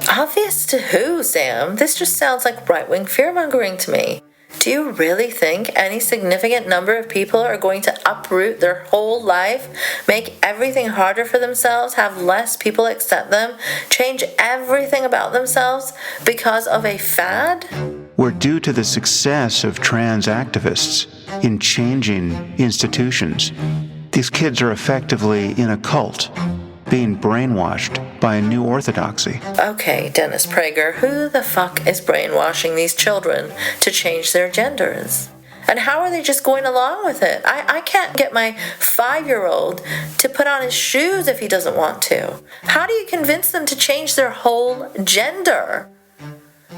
Obvious to who, Sam? This just sounds like right-wing fear-mongering to me. Do you really think any significant number of people are going to uproot their whole life, make everything harder for themselves, have less people accept them, change everything about themselves because of a fad? Where due to the success of trans activists in changing institutions, these kids are effectively in a cult, being brainwashed by a new orthodoxy. Okay, Dennis Prager, who the fuck is brainwashing these children to change their genders? And how are they just going along with it? I can't get my 5-year-old to put on his shoes if he doesn't want to. How do you convince them to change their whole gender?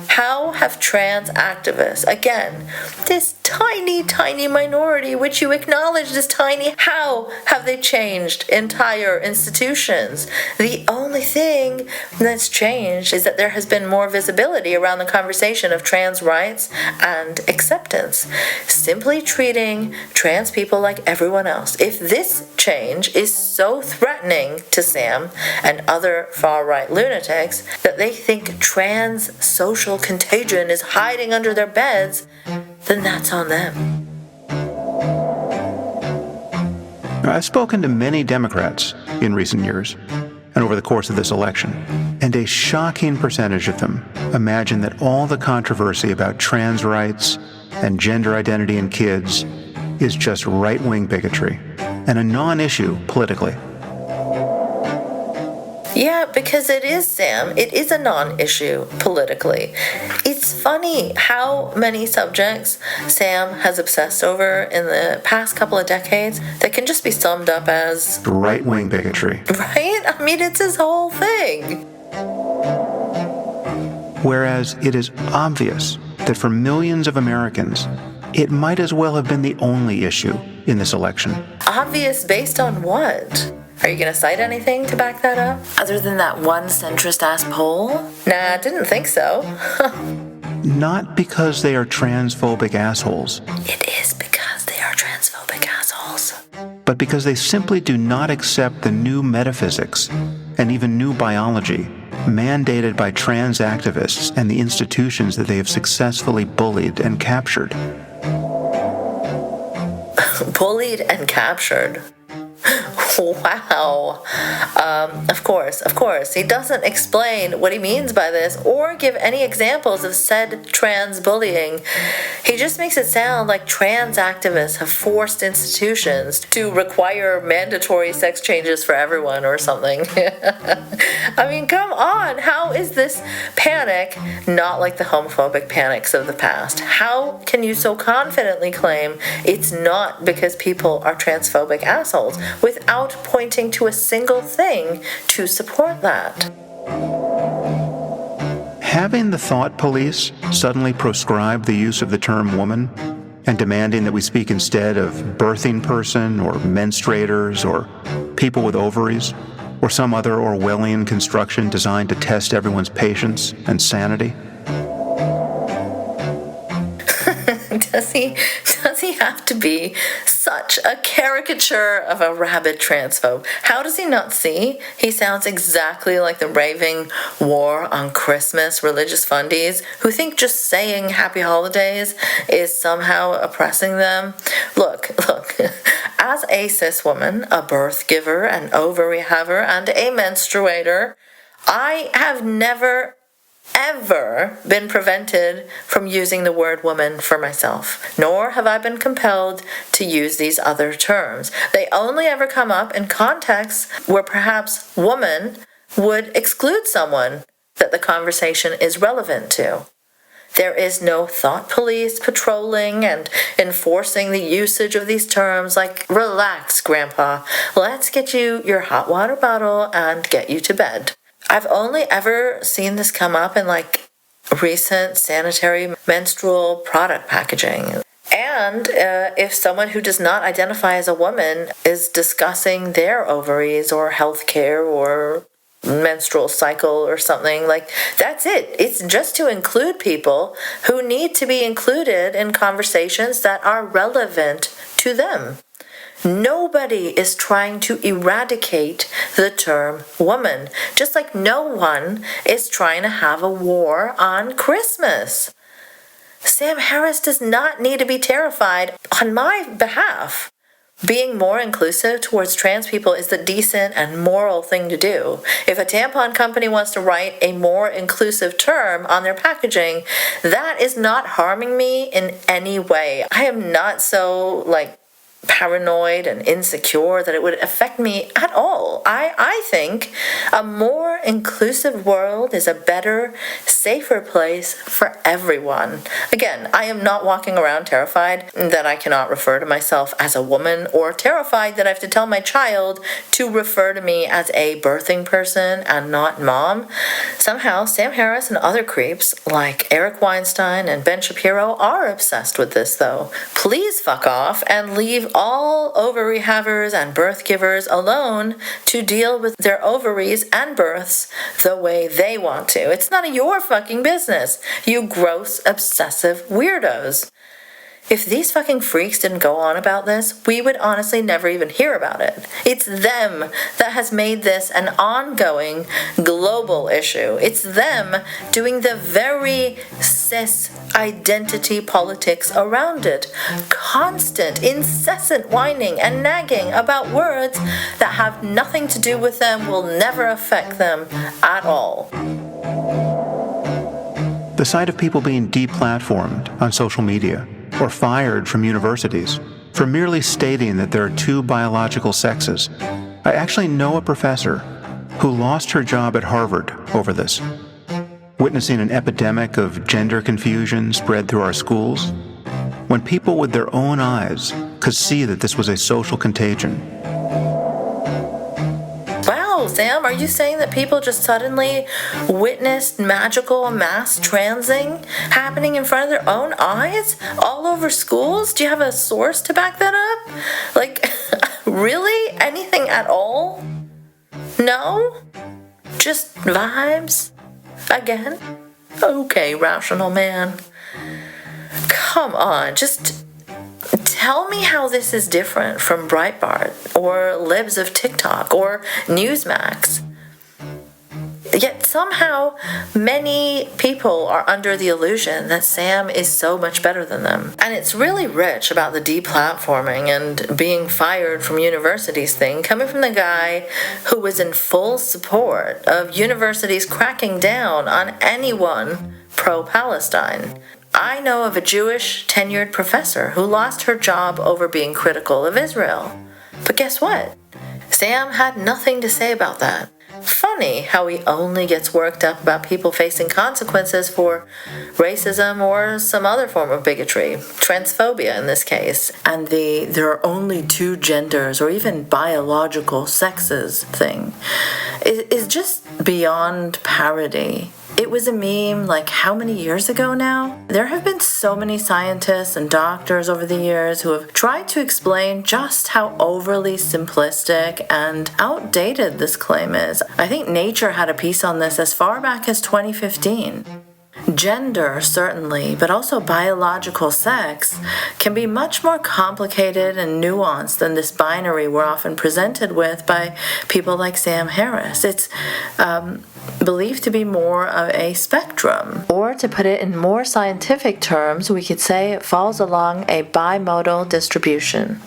How have trans activists, again, this tiny, tiny minority which you acknowledge is tiny, how have they changed entire institutions? The only thing that's changed is that there has been more visibility around the conversation of trans rights and acceptance. Simply treating trans people like everyone else. If this change is so threatening to Sam and other far-right lunatics that they think trans social contagion is hiding under their beds, then that's on them. I've spoken to many Democrats in recent years and over the course of this election, and a shocking percentage of them imagine that all the controversy about trans rights and gender identity in kids is just right-wing bigotry and a non-issue politically. Yeah, because it is, Sam. It is a non-issue politically. It's funny how many subjects Sam has obsessed over in the past couple of decades that can just be summed up as right-wing bigotry. Right? I mean, it's his whole thing. Whereas it is obvious that for millions of Americans, it might as well have been the only issue in this election. Obvious based on what? Are you going to cite anything to back that up? Other than that one centrist-ass poll? Nah, didn't think so. Not because they are transphobic assholes. It is because they are transphobic assholes. But because they simply do not accept the new metaphysics and even new biology mandated by trans activists and the institutions that they have successfully bullied and captured. Bullied and captured. Wow. Of course. He doesn't explain what he means by this or give any examples of said trans bullying. He just makes it sound like trans activists have forced institutions to require mandatory sex changes for everyone or something. I mean, come on. How is this panic not like the homophobic panics of the past? How can you so confidently claim it's not because people are transphobic assholes without pointing to a single thing to support that? Having the thought police suddenly proscribe the use of the term woman and demanding that we speak instead of birthing person or menstruators or people with ovaries or some other Orwellian construction designed to test everyone's patience and sanity. Does he have to be such a caricature of a rabid transphobe? How does he not see? He sounds exactly like the raving war on Christmas religious fundies who think just saying happy holidays is somehow oppressing them. Look, as a cis woman, a birth giver, an ovary haver, and a menstruator, I have never ever been prevented from using the word woman for myself, nor have I been compelled to use these other terms. They only ever come up in contexts where perhaps woman would exclude someone that the conversation is relevant to. There is no thought police patrolling and enforcing the usage of these terms like, relax, Grandpa, let's get you your hot water bottle and get you to bed. I've only ever seen this come up in recent sanitary menstrual product packaging. And if someone who does not identify as a woman is discussing their ovaries or health care or menstrual cycle or something, that's it. It's just to include people who need to be included in conversations that are relevant to them. Nobody is trying to eradicate the term woman, just like no one is trying to have a war on Christmas. Sam Harris does not need to be terrified on my behalf. Being more inclusive towards trans people is the decent and moral thing to do. If a tampon company wants to write a more inclusive term on their packaging, that is not harming me in any way. I am not so, paranoid and insecure that it would affect me at all. I think a more inclusive world is a better, safer place for everyone. Again, I am not walking around terrified that I cannot refer to myself as a woman, or terrified that I have to tell my child to refer to me as a birthing person and not mom. Somehow, Sam Harris and other creeps like Eric Weinstein and Ben Shapiro are obsessed with this, though. Please fuck off and leave all ovary havers and birth givers alone to deal with their ovaries and births the way they want to. It's none of your fucking business, you gross, obsessive weirdos. If these fucking freaks didn't go on about this, we would honestly never even hear about it. It's them that has made this an ongoing global issue. It's them doing the very cis identity politics around it. Constant, incessant whining and nagging about words that have nothing to do with them, will never affect them at all. The sight of people being deplatformed on social media or fired from universities for merely stating that there are two biological sexes. I actually know a professor who lost her job at Harvard over this. Witnessing an epidemic of gender confusion spread through our schools, when people with their own eyes could see that this was a social contagion. Sam, are you saying that people just suddenly witnessed magical mass transing happening in front of their own eyes all over schools? Do you have a source to back that up? Like, really? Anything at all? No? Just vibes? Again? Okay, rational man. Come on, just tell me how this is different from Breitbart or Libs of TikTok or Newsmax. Yet somehow many people are under the illusion that Sam is so much better than them. And it's really rich about the deplatforming and being fired from universities thing coming from the guy who was in full support of universities cracking down on anyone pro-Palestine. I know of a Jewish tenured professor who lost her job over being critical of Israel. But guess what? Sam had nothing to say about that. Funny how he only gets worked up about people facing consequences for racism or some other form of bigotry, transphobia in this case, and the there are only two genders or even biological sexes thing is just beyond parody. It was a meme like how many years ago now? There have been so many scientists and doctors over the years who have tried to explain just how overly simplistic and outdated this claim is. I think Nature had a piece on this as far back as 2015. Gender, certainly, but also biological sex can be much more complicated and nuanced than this binary we're often presented with by people like Sam Harris. It's believed to be more of a spectrum. Or to put it in more scientific terms, we could say it falls along a bimodal distribution.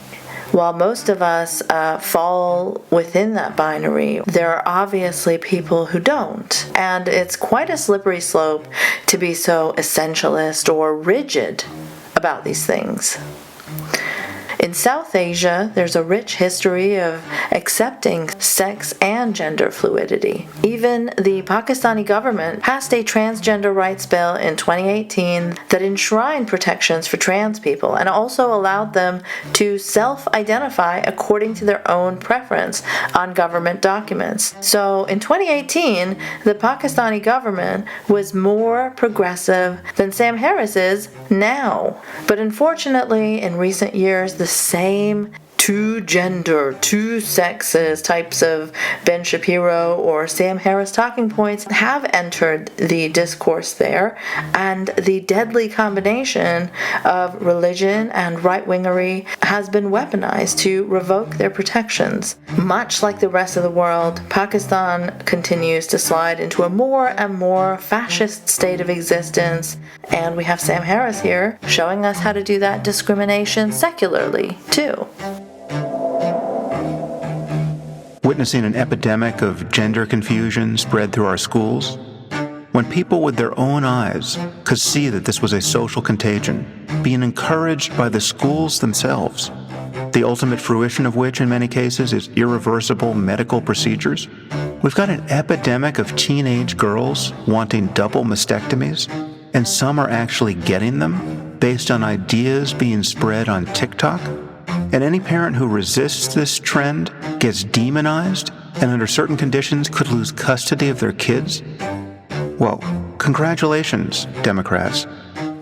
While most of us fall within that binary, there are obviously people who don't. And it's quite a slippery slope to be so essentialist or rigid about these things. In South Asia, there's a rich history of accepting sex and gender fluidity. Even the Pakistani government passed a transgender rights bill in 2018 that enshrined protections for trans people and also allowed them to self-identify according to their own preference on government documents. So in 2018, the Pakistani government was more progressive than Sam Harris is now. But unfortunately, in recent years, the same two gender, two sexes types of Ben Shapiro or Sam Harris talking points have entered the discourse there, and the deadly combination of religion and right-wingery has been weaponized to revoke their protections. Much like the rest of the world, Pakistan continues to slide into a more and more fascist state of existence, and we have Sam Harris here showing us how to do that discrimination secularly, too. Witnessing an epidemic of gender confusion spread through our schools, when people with their own eyes could see that this was a social contagion, being encouraged by the schools themselves, the ultimate fruition of which in many cases is irreversible medical procedures. We've got an epidemic of teenage girls wanting double mastectomies, and some are actually getting them based on ideas being spread on TikTok. And any parent who resists this trend gets demonized and under certain conditions could lose custody of their kids. Well, congratulations, Democrats.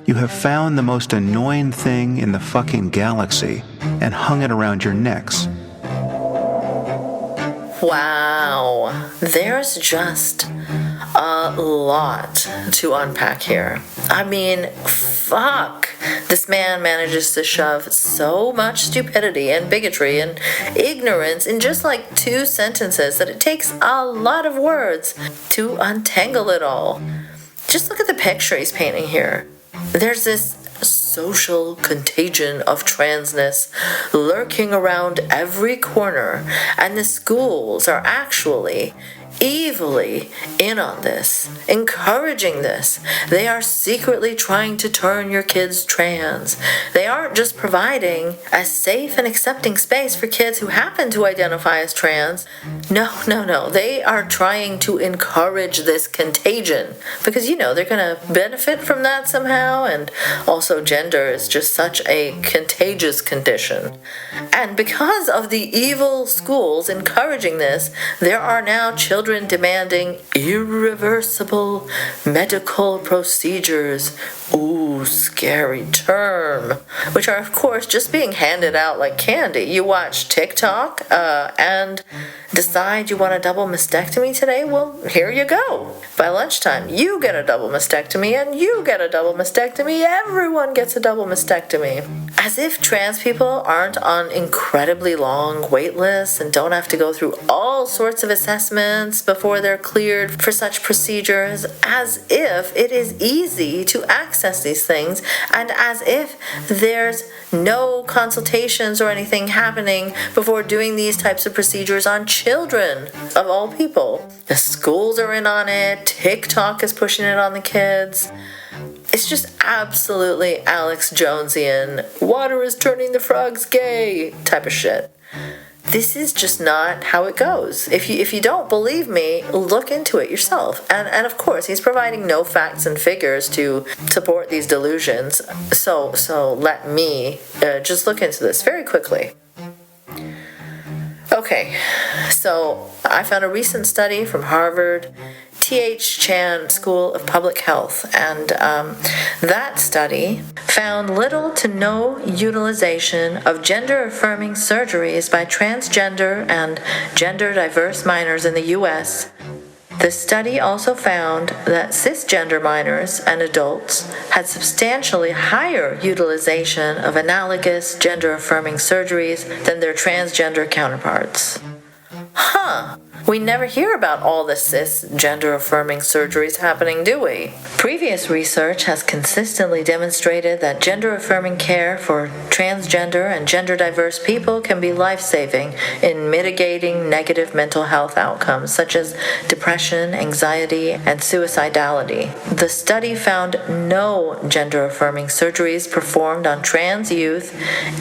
You have found the most annoying thing in the fucking galaxy and hung it around your necks. Wow, there's just a lot to unpack here. I mean, fuck. This man manages to shove so much stupidity and bigotry and ignorance in just like 2 sentences that it takes a lot of words to untangle it all. Just look at the picture he's painting here. There's this social contagion of transness lurking around every corner, and the schools are actually evilly in on this, encouraging this. They are secretly trying to turn your kids trans. They aren't just providing a safe and accepting space for kids who happen to identify as trans. No. They are trying to encourage this contagion because, they're going to benefit from that somehow. And also, gender is just such a contagious condition. And because of the evil schools encouraging this, there are now children demanding irreversible medical procedures. Ooh, scary term. Which are, of course, just being handed out like candy. You watch TikTok and decide you want a double mastectomy today? Well, here you go. By lunchtime, you get a double mastectomy and you get a double mastectomy. Everyone gets a double mastectomy. As if trans people aren't on incredibly long wait lists and don't have to go through all sorts of assessments before they're cleared for such procedures. As if it is easy to access these things, and as if there's no consultations or anything happening before doing these types of procedures on children of all people. The schools are in on it. TikTok is pushing it on the kids. It's just absolutely Alex Jonesian, water is turning the frogs gay type of shit. This is just not how it goes. If you don't believe me, look into it yourself. And of course, he's providing no facts and figures to support these delusions. So let me just look into this very quickly. Okay, so I found a recent study from Harvard T.H. Chan School of Public Health, and that study found little to no utilization of gender-affirming surgeries by transgender and gender-diverse minors in the U.S. The study also found that cisgender minors and adults had substantially higher utilization of analogous gender-affirming surgeries than their transgender counterparts. We never hear about all the cisgender-affirming surgeries happening, do we? Previous research has consistently demonstrated that gender-affirming care for transgender and gender-diverse people can be life-saving in mitigating negative mental health outcomes such as depression, anxiety, and suicidality. The study found no gender-affirming surgeries performed on trans youth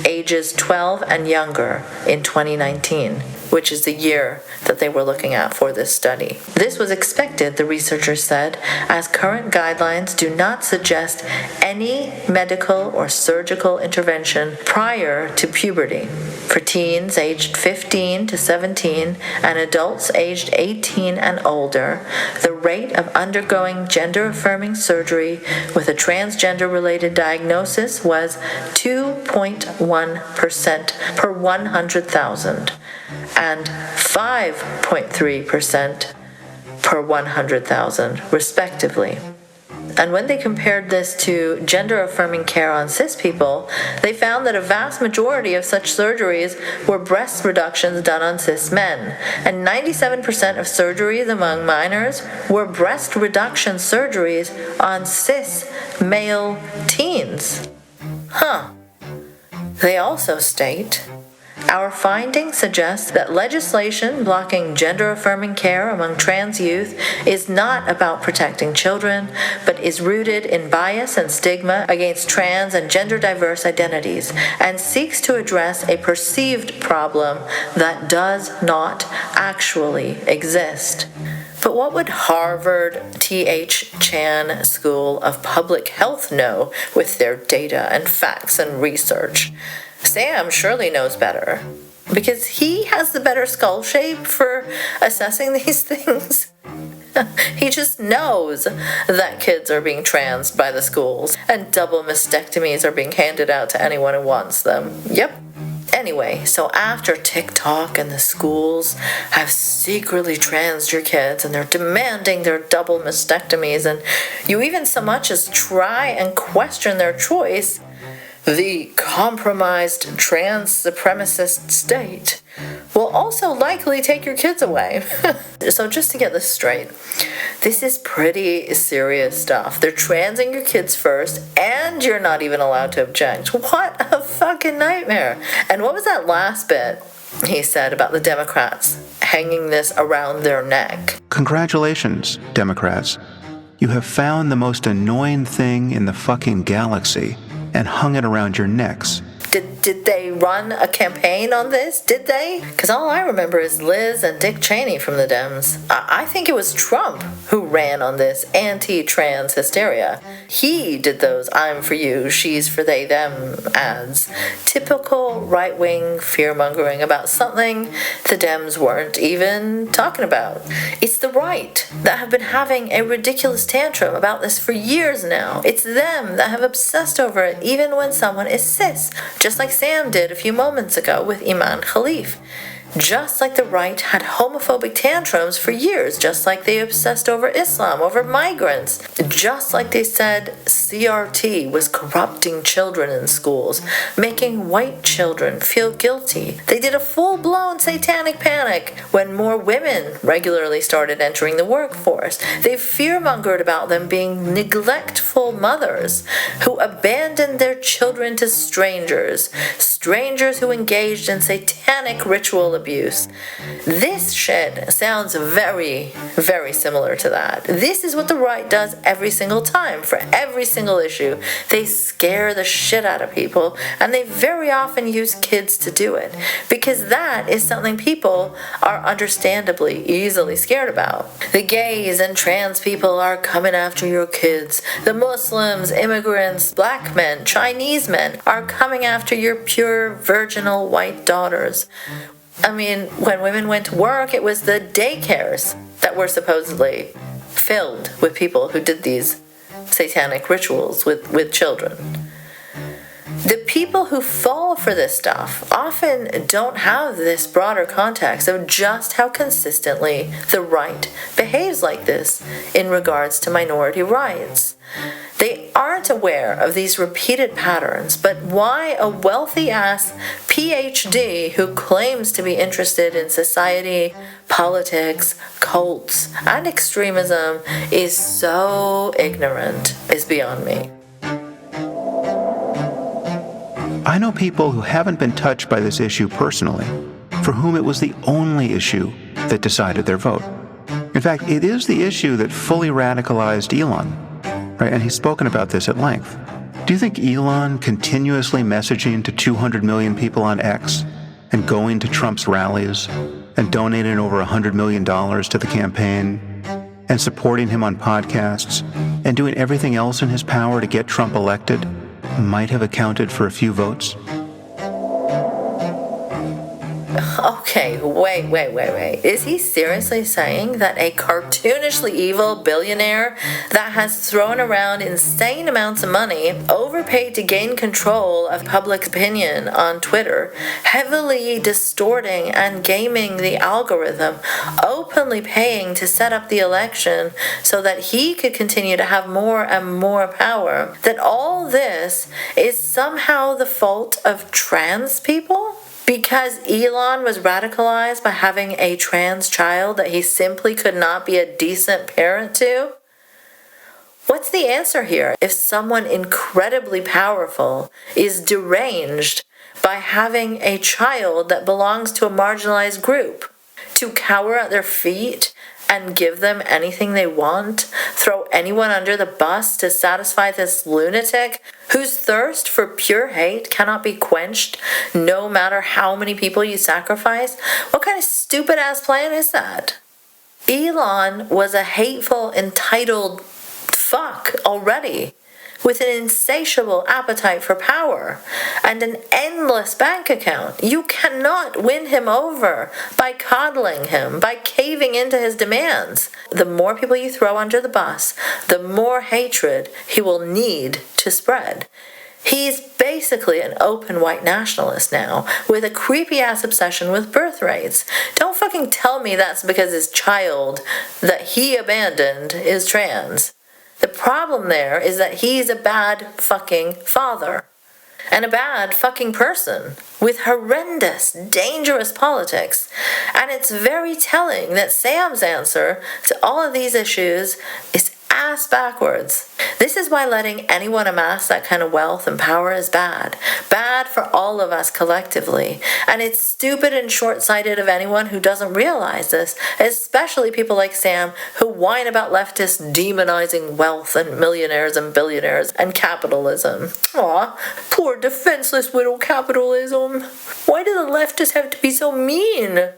ages 12 and younger in 2019, which is the year that they were looking at for this study. This was expected, the researchers said, as current guidelines do not suggest any medical or surgical intervention prior to puberty. For teens aged 15 to 17 and adults aged 18 and older, the rate of undergoing gender-affirming surgery with a transgender-related diagnosis was 2.1% per 100,000. and 5.3% per 100,000, respectively. And when they compared this to gender-affirming care on cis people, they found that a vast majority of such surgeries were breast reductions done on cis men, and 97% of surgeries among minors were breast reduction surgeries on cis male teens. They also state Our findings suggest that legislation blocking gender-affirming care among trans youth is not about protecting children, but is rooted in bias and stigma against trans and gender-diverse identities, and seeks to address a perceived problem that does not actually exist. But what would Harvard T.H. Chan School of Public Health know with their data and facts and research? Sam surely knows better, because he has the better skull shape for assessing these things. He just knows that kids are being transed by the schools, and double mastectomies are being handed out to anyone who wants them. Yep. Anyway, so after TikTok and the schools have secretly transed your kids and they're demanding their double mastectomies, and you even so much as try and question their choice, the compromised trans supremacist state will also likely take your kids away. So just to get this straight, this is pretty serious stuff. They're transing your kids first, and you're not even allowed to object. What a fucking nightmare. And what was that last bit he said about the Democrats hanging this around their neck? Congratulations, Democrats. You have found the most annoying thing in the fucking galaxy and hung it around your necks. Did they run a campaign on this? Did they? Because all I remember is Liz and Dick Cheney from the Dems. I think it was Trump who ran on this anti-trans hysteria. He did those "I'm for you, she's for they, them" ads. Typical right-wing fear-mongering about something the Dems weren't even talking about. It's the right that have been having a ridiculous tantrum about this for years now. It's them that have obsessed over it even when someone is cis. Just like Sam did a few moments ago with Iman Khalif. Just like the right had homophobic tantrums for years, just like they obsessed over Islam, over migrants, just like they said CRT was corrupting children in schools, making white children feel guilty. They did a full-blown satanic panic when more women regularly started entering the workforce. They fear-mongered about them being neglectful mothers who abandoned their children to strangers who engaged in satanic ritual abuse. This shit sounds very, very similar to that. This is what the right does every single time, for every single issue. They scare the shit out of people, and they very often use kids to do it, because that is something people are understandably easily scared about. The gays and trans people are coming after your kids. The Muslims, immigrants, black men, Chinese men are coming after your pure, virginal white daughters. I mean, when women went to work, it was the daycares that were supposedly filled with people who did these satanic rituals with children. The people who fall for this stuff often don't have this broader context of just how consistently the right behaves like this in regards to minority rights. They aren't aware of these repeated patterns, but why a wealthy-ass PhD who claims to be interested in society, politics, cults, and extremism is so ignorant is beyond me. I know people who haven't been touched by this issue personally, for whom it was the only issue that decided their vote. In fact, it is the issue that fully radicalized Elon, right? And he's spoken about this at length. Do you think Elon continuously messaging to 200 million people on X and going to Trump's rallies and donating over $100 million to the campaign and supporting him on podcasts and doing everything else in his power to get Trump elected might have accounted for a few votes? Okay, wait. Is he seriously saying that a cartoonishly evil billionaire that has thrown around insane amounts of money, overpaid to gain control of public opinion on Twitter, heavily distorting and gaming the algorithm, openly paying to set up the election so that he could continue to have more and more power, that all this is somehow the fault of trans people? Because Elon was radicalized by having a trans child that he simply could not be a decent parent to? What's the answer here if someone incredibly powerful is deranged by having a child that belongs to a marginalized group to cower at their feet and give them anything they want, throw anyone under the bus to satisfy this lunatic whose thirst for pure hate cannot be quenched no matter how many people you sacrifice? What kind of stupid-ass plan is that? Elon was a hateful, entitled fuck already, with an insatiable appetite for power and an endless bank account. You cannot win him over by coddling him, by caving into his demands. The more people you throw under the bus, the more hatred he will need to spread. He's basically an open white nationalist now, with a creepy-ass obsession with birth rates. Don't fucking tell me that's because his child that he abandoned is trans. The problem there is that he's a bad fucking father and a bad fucking person with horrendous, dangerous politics. And it's very telling that Sam's answer to all of these issues is ass backwards. This is why letting anyone amass that kind of wealth and power is bad. Bad for all of us collectively. And it's stupid and short-sighted of anyone who doesn't realize this, especially people like Sam who whine about leftists demonizing wealth and millionaires and billionaires and capitalism. Aw, poor defenseless widow capitalism. Why do the leftists have to be so mean?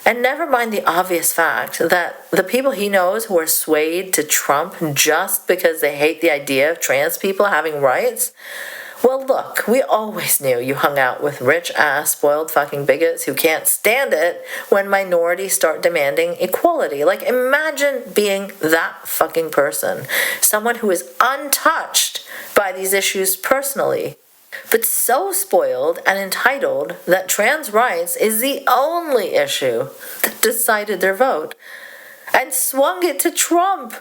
And never mind the obvious fact that the people he knows who are swayed to Trump just because they hate the idea of trans people having rights. Well, look, we always knew you hung out with rich-ass, spoiled fucking bigots who can't stand it when minorities start demanding equality. Like, imagine being that fucking person. Someone who is untouched by these issues personally, but so spoiled and entitled that trans rights is the only issue that decided their vote, and swung it to Trump.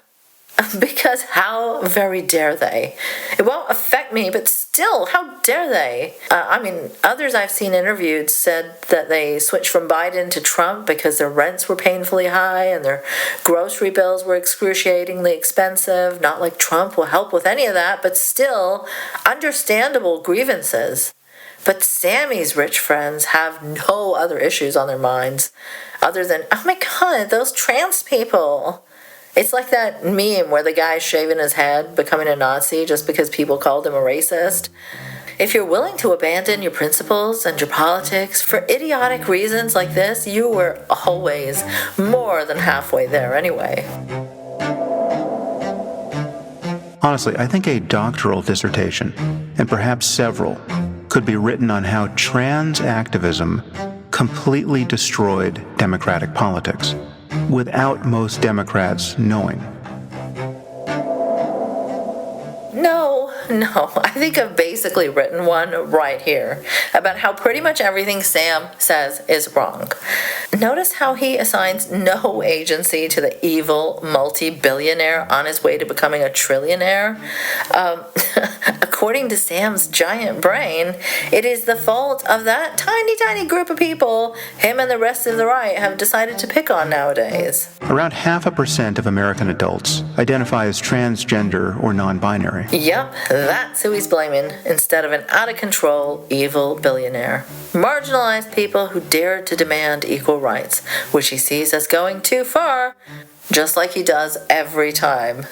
Because how very dare they? It won't affect me, but still, how dare they? Others I've seen interviewed said that they switched from Biden to Trump because their rents were painfully high and their grocery bills were excruciatingly expensive. Not like Trump will help with any of that, but still, understandable grievances. But Sammy's rich friends have no other issues on their minds other than, oh my god, those trans people. It's like that meme where the guy's shaving his head, becoming a Nazi just because people called him a racist. If you're willing to abandon your principles and your politics for idiotic reasons like this, you were always more than halfway there anyway. Honestly, I think a doctoral dissertation, and perhaps several, could be written on how trans activism completely destroyed democratic politics, without most Democrats knowing. No, I think I've basically written one right here about how pretty much everything Sam says is wrong. Notice how he assigns no agency to the evil multi-billionaire on his way to becoming a trillionaire. According to Sam's giant brain, it is the fault of that tiny group of people him and the rest of the right have decided to pick on nowadays. Around 0.5% of American adults identify as transgender or non-binary. Yep, that's who he's blaming instead of an out-of-control evil billionaire. Marginalized people who dared to demand equal rights, which he sees as going too far, just like he does every time,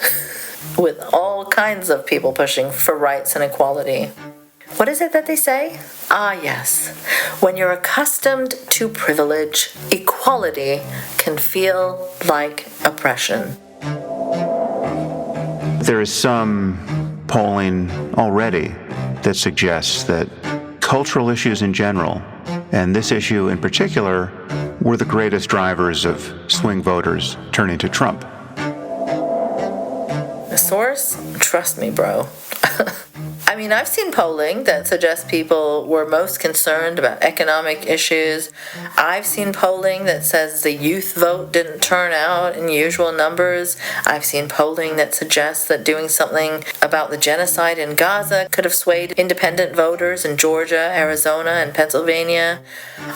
with all kinds of people pushing for rights and equality. What is it that they say? Ah, yes. When you're accustomed to privilege, equality can feel like oppression. There is some polling already that suggests that cultural issues in general, and this issue in particular, were the greatest drivers of swing voters turning to Trump. A source? Trust me, bro. I've seen polling that suggests people were most concerned about economic issues. I've seen polling that says the youth vote didn't turn out in usual numbers. I've seen polling that suggests that doing something about the genocide in Gaza could have swayed independent voters in Georgia, Arizona, and Pennsylvania.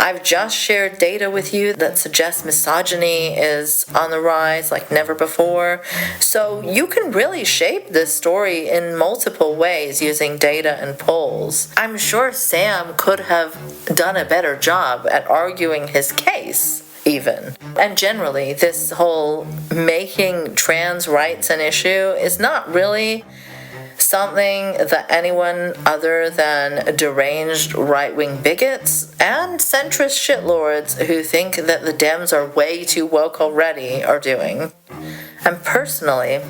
I've just shared data with you that suggests misogyny is on the rise like never before. So you can really shape this story in multiple ways using data and polls. I'm sure Sam could have done a better job at arguing his case, even. And generally, this whole making trans rights an issue is not really something that anyone other than deranged right-wing bigots and centrist shitlords who think that the Dems are way too woke already are doing. And personally,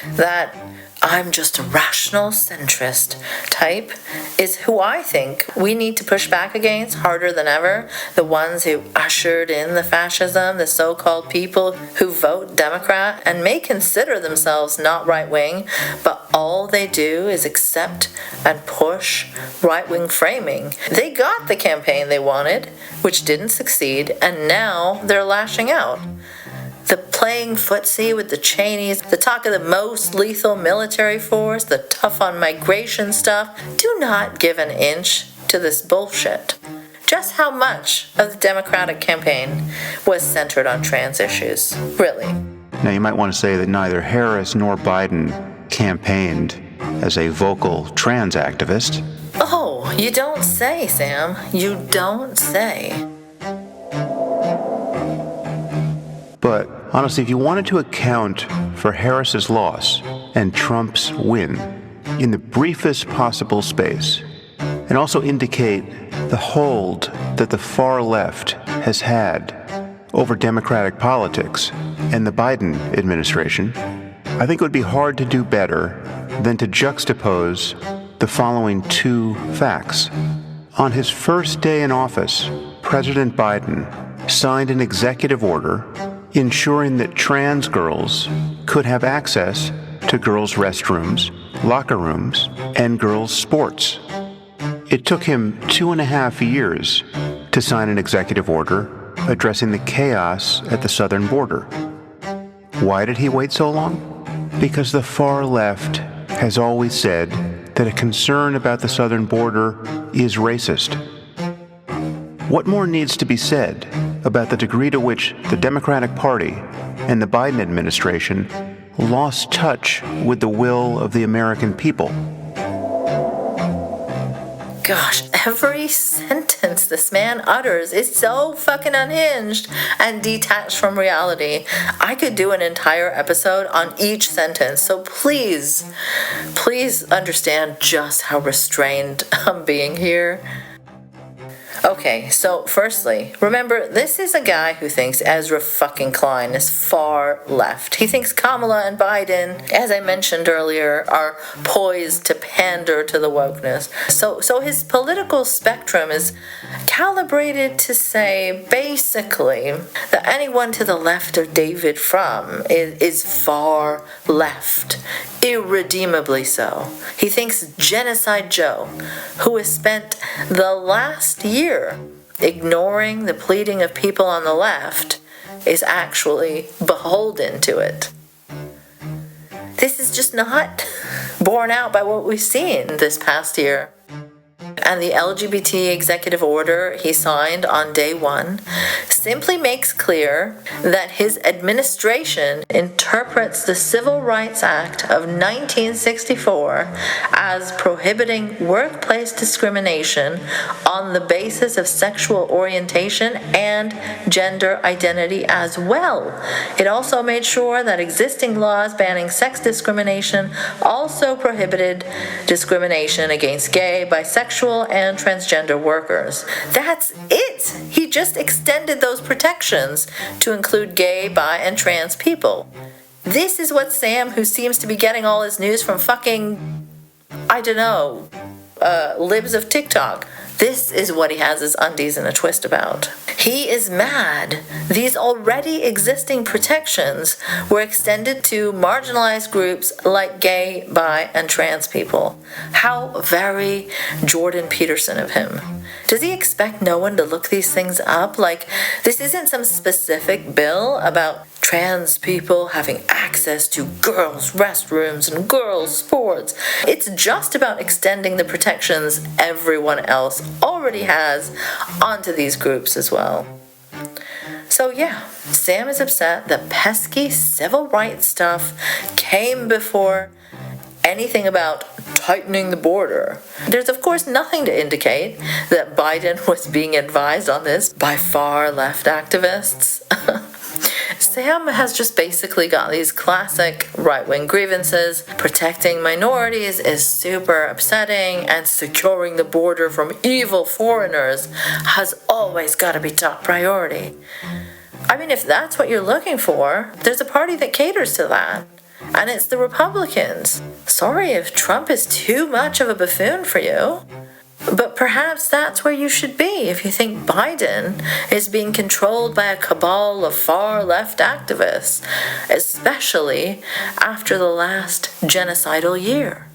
that I'm just a rational centrist type is who I think we need to push back against harder than ever. The ones who ushered in the fascism, the so-called people who vote Democrat and may consider themselves not right-wing, but all they do is accept and push right-wing framing. They got the campaign they wanted, which didn't succeed, and now they're lashing out. The playing footsie with the Cheneys, the talk of the most lethal military force, the tough on migration stuff, do not give an inch to this bullshit. Just how much of the Democratic campaign was centered on trans issues, really? Now, you might want to say that neither Harris nor Biden campaigned as a vocal trans activist. Oh, you don't say, Sam. You don't say. But honestly, if you wanted to account for Harris's loss and Trump's win in the briefest possible space, and also indicate the hold that the far left has had over Democratic politics and the Biden administration, I think it would be hard to do better than to juxtapose the following two facts. On his first day in office, President Biden signed an executive order ensuring that trans girls could have access to girls' restrooms, locker rooms, and girls' sports. It took him 2.5 years to sign an executive order addressing the chaos at the southern border. Why did he wait so long? Because the far left has always said that a concern about the southern border is racist. What more needs to be said about the degree to which the Democratic Party and the Biden administration lost touch with the will of the American people? Gosh, every sentence this man utters is so fucking unhinged and detached from reality. I could do an entire episode on each sentence, so please understand just how restrained I'm being here. Okay, so firstly, remember, this is a guy who thinks Ezra fucking Klein is far left. He thinks Kamala and Biden, as I mentioned earlier, are poised to pander to the wokeness. So his political spectrum is calibrated to say, basically, that anyone to the left of David Frum is far left. Irredeemably so. He thinks Genocide Joe, who has spent the last year ignoring the pleading of people on the left, is actually beholden to it. This is just not borne out by what we've seen this past year. And the LGBT executive order he signed on day one simply makes clear that his administration interprets the Civil Rights Act of 1964 as prohibiting workplace discrimination on the basis of sexual orientation and gender identity as well. It also made sure that existing laws banning sex discrimination also prohibited discrimination against gay, bisexual, and transgender workers. That's it! He just extended those protections to include gay, bi, and trans people. This is what Sam, who seems to be getting all his news from fucking, libs of TikTok, this is what he has his undies in a twist about. He is mad. These already existing protections were extended to marginalized groups like gay, bi, and trans people. How very Jordan Peterson of him. Does he expect no one to look these things up? Like, this isn't some specific bill about trans people having access to girls' restrooms and girls' sports. It's just about extending the protections everyone else already has onto these groups as well. So yeah, Sam is upset that pesky civil rights stuff came before anything about tightening the border. There's of course nothing to indicate that Biden was being advised on this by far-left activists. Sam has just basically got these classic right-wing grievances. Protecting minorities is super upsetting, and securing the border from evil foreigners has always got to be top priority. I mean, if that's what you're looking for, there's a party that caters to that. And it's the Republicans. Sorry if Trump is too much of a buffoon for you. But perhaps that's where you should be if you think Biden is being controlled by a cabal of far-left activists, especially after the last genocidal year.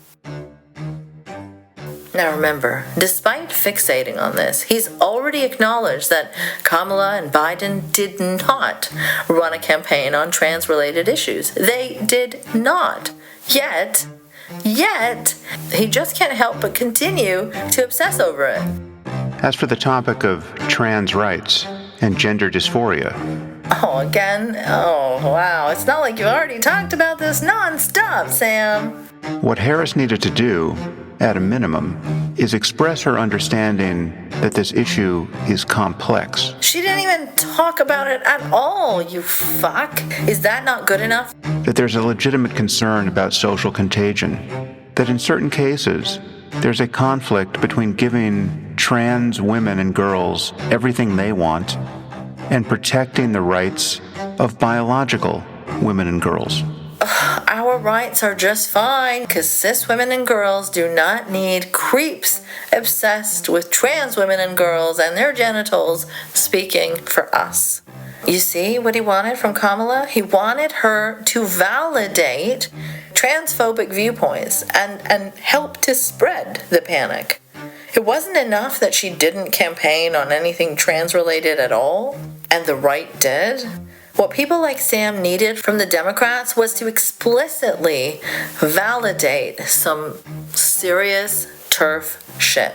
Now remember, despite fixating on this, he's already acknowledged that Kamala and Biden did not run a campaign on trans-related issues. They did not. Yet, he just can't help but continue to obsess over it. As for the topic of trans rights and gender dysphoria. Oh, again? Oh, wow. It's not like you've already talked about this non-stop, Sam. What Harris needed to do, at a minimum, is express her understanding that this issue is complex. She didn't even talk about it at all, you fuck. Is that not good enough? That there's a legitimate concern about social contagion. That in certain cases, there's a conflict between giving trans women and girls everything they want and protecting the rights of biological women and girls. Our rights are just fine because cis women and girls do not need creeps obsessed with trans women and girls and their genitals speaking for us. You see what he wanted from Kamala? He wanted her to validate transphobic viewpoints and help to spread the panic. It wasn't enough that she didn't campaign on anything trans-related at all, and the right did. What people like Sam needed from the Democrats was to explicitly validate some serious turf shit.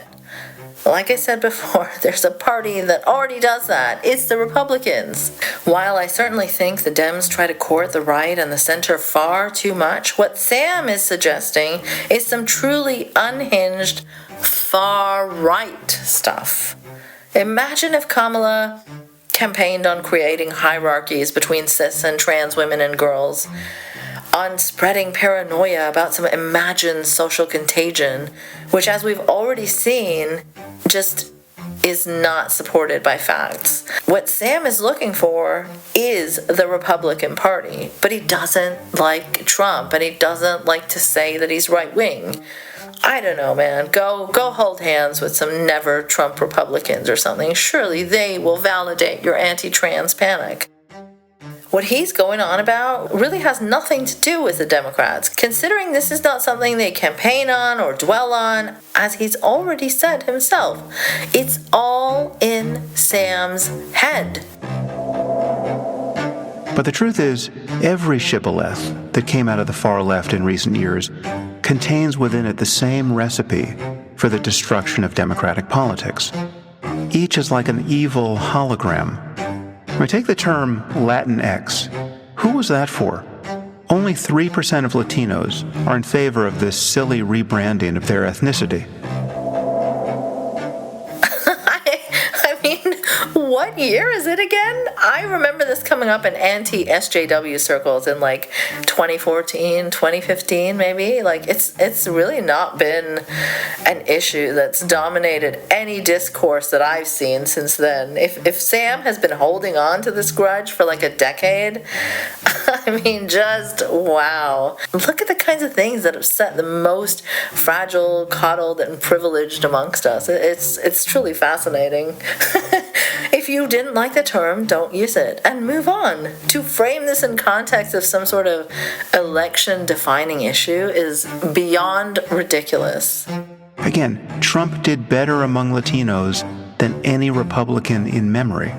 Like I said before, there's a party that already does that. It's the Republicans. While I certainly think the Dems try to court the right and the center far too much, what Sam is suggesting is some truly unhinged far-right stuff. Imagine if Kamala campaigned on creating hierarchies between cis and trans women and girls, on spreading paranoia about some imagined social contagion, which, as we've already seen, just is not supported by facts. What Sam is looking for is the Republican Party, but he doesn't like Trump, and he doesn't like to say that he's right-wing. I don't know, man. Go hold hands with some never Trump Republicans or something. Surely they will validate your anti-trans panic. What he's going on about really has nothing to do with the Democrats, considering this is not something they campaign on or dwell on, as he's already said himself. It's all in Sam's head. But the truth is, every shibboleth that came out of the far left in recent years contains within it the same recipe for the destruction of democratic politics. Each is like an evil hologram. We take the term Latinx. Who was that for? Only 3% of Latinos are in favor of this silly rebranding of their ethnicity. What year is it again? I remember this coming up in anti-SJW circles in like 2014, 2015 maybe. Like it's really not been an issue that's dominated any discourse that I've seen since then. If Sam has been holding on to this grudge for like a decade, I mean, just wow. Look at the kinds of things that upset the most fragile, coddled, and privileged amongst us. It's truly fascinating. If you didn't like the term, don't use it and move on. To frame this in context of some sort of election-defining issue is beyond ridiculous. Again, Trump did better among Latinos than any Republican in memory.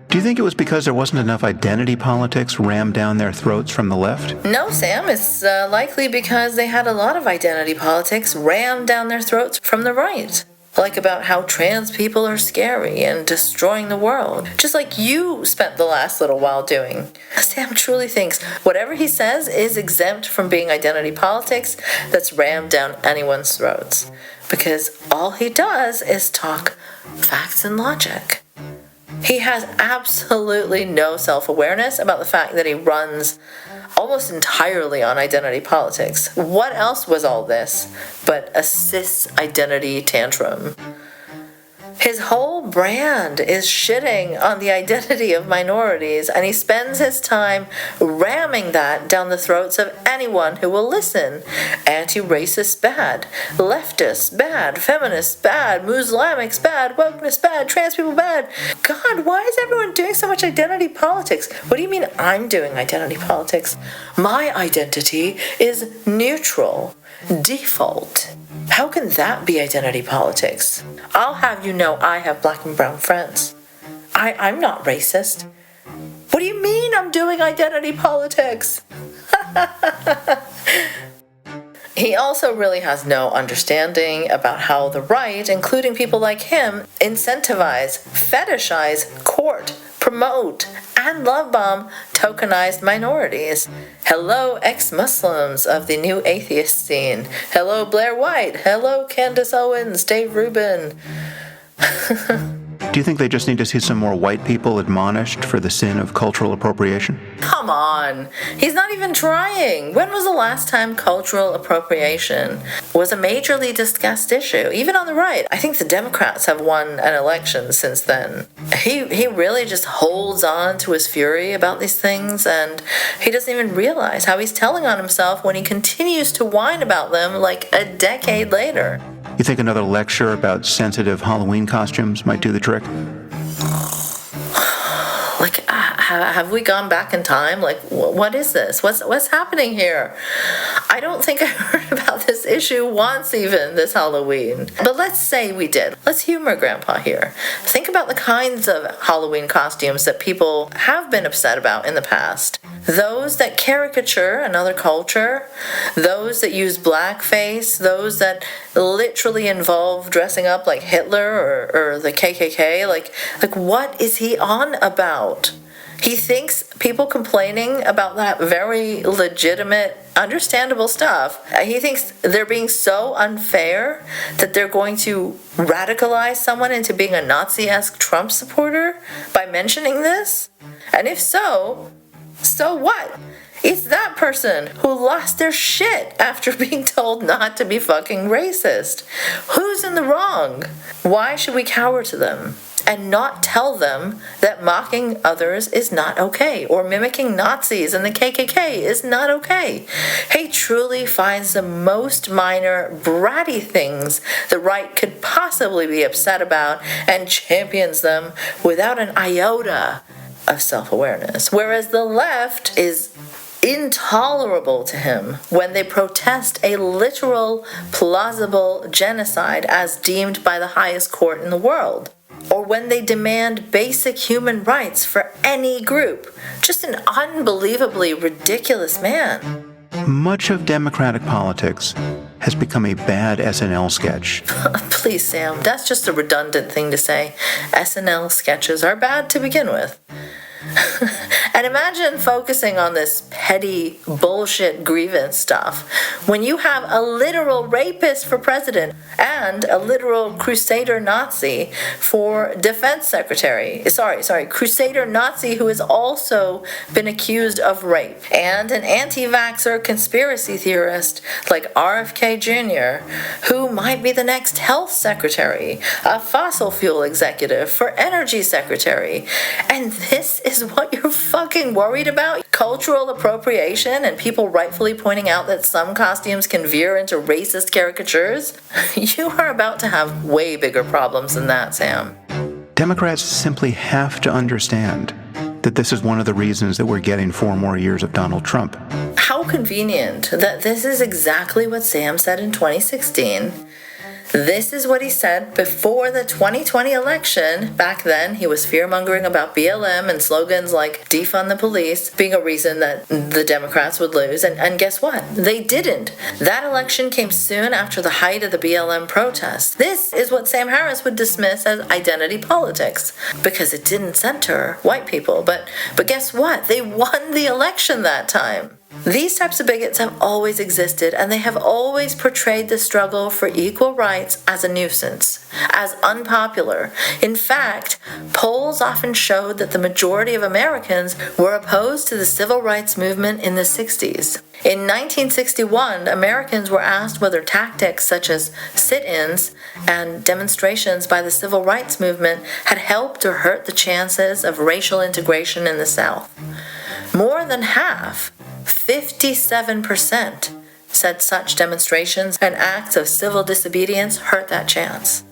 Do you think it was because there wasn't enough identity politics rammed down their throats from the left? No, Sam. It's likely because they had a lot of identity politics rammed down their throats from the right. Like about how trans people are scary and destroying the world, just like you spent the last little while doing. Sam truly thinks whatever he says is exempt from being identity politics that's rammed down anyone's throats, because all he does is talk facts and logic. He has absolutely no self-awareness about the fact that he runs almost entirely on identity politics. What else was all this but a cis identity tantrum? His whole brand is shitting on the identity of minorities, and he spends his time ramming that down the throats of anyone who will listen. Anti-racist bad, leftist bad, feminist bad, Muslimics bad, wokeness bad, trans people bad. God, why is everyone doing so much identity politics? What do you mean I'm doing identity politics? My identity is neutral, default. How can that be identity politics? I'll have you know I have black and brown friends. I'm not racist. What do you mean I'm doing identity politics? He also really has no understanding about how the right, including people like him, incentivize, fetishize, court, promote, and love bomb tokenized minorities. Hello, ex-Muslims of the new atheist scene. Hello, Blair White. Hello, Candace Owens, Dave Rubin. Do you think they just need to see some more white people admonished for the sin of cultural appropriation? Come on. He's not even trying. When was the last time cultural appropriation was a majorly discussed issue, even on the right? I think the Democrats have won an election since then. He really just holds on to his fury about these things, and he doesn't even realize how he's telling on himself when he continues to whine about them like a decade later. You think another lecture about sensitive Halloween costumes might do the trick? Like, have we gone back in time? Like, what is this? What's happening here? I don't think I heard about this issue once even this Halloween. But let's say we did. Let's humor Grandpa here. Think about the kinds of Halloween costumes that people have been upset about in the past. Those that caricature another culture, those that use blackface, those that literally involve dressing up like Hitler or the KKK. Like what is he on about? He thinks people complaining about that very legitimate, understandable stuff, he thinks they're being so unfair that they're going to radicalize someone into being a Nazi-esque Trump supporter by mentioning this? And if so, so what? It's that person who lost their shit after being told not to be fucking racist. Who's in the wrong? Why should we cower to them and not tell them that mocking others is not okay, or mimicking Nazis and the KKK is not okay? He truly finds the most minor, bratty things the right could possibly be upset about and champions them without an iota of self-awareness, whereas the left is intolerable to him when they protest a literal, plausible genocide as deemed by the highest court in the world, or when they demand basic human rights for any group. Just an unbelievably ridiculous man. Much of Democratic politics has become a bad SNL sketch. Please, Sam, that's just a redundant thing to say. SNL sketches are bad to begin with. And imagine focusing on this petty bullshit grievance stuff when you have a literal rapist for president and a literal crusader Nazi for defense secretary. Crusader Nazi who has also been accused of rape, and an anti-vaxxer conspiracy theorist like RFK Jr. who might be the next health secretary, a fossil fuel executive for energy secretary. And this is what you're fucking worried about? Cultural appropriation and people rightfully pointing out that some costumes can veer into racist caricatures? You are about to have way bigger problems than that, Sam. Democrats simply have to understand that this is one of the reasons that we're getting 4 more years of Donald Trump. How convenient that this is exactly what Sam said in 2016. This is what he said before the 2020 election. Back then, he was fear-mongering about BLM and slogans like defund the police being a reason that the Democrats would lose. And guess what? They didn't. That election came soon after the height of the BLM protests. This is what Sam Harris would dismiss as identity politics because it didn't center white people. But guess what? They won the election that time. These types of bigots have always existed, and they have always portrayed the struggle for equal rights as a nuisance, as unpopular. In fact, polls often showed that the majority of Americans were opposed to the civil rights movement in the 60s. In 1961, Americans were asked whether tactics such as sit-ins and demonstrations by the civil rights movement had helped or hurt the chances of racial integration in the South. More than half, 57%, said such demonstrations and acts of civil disobedience hurt that chance.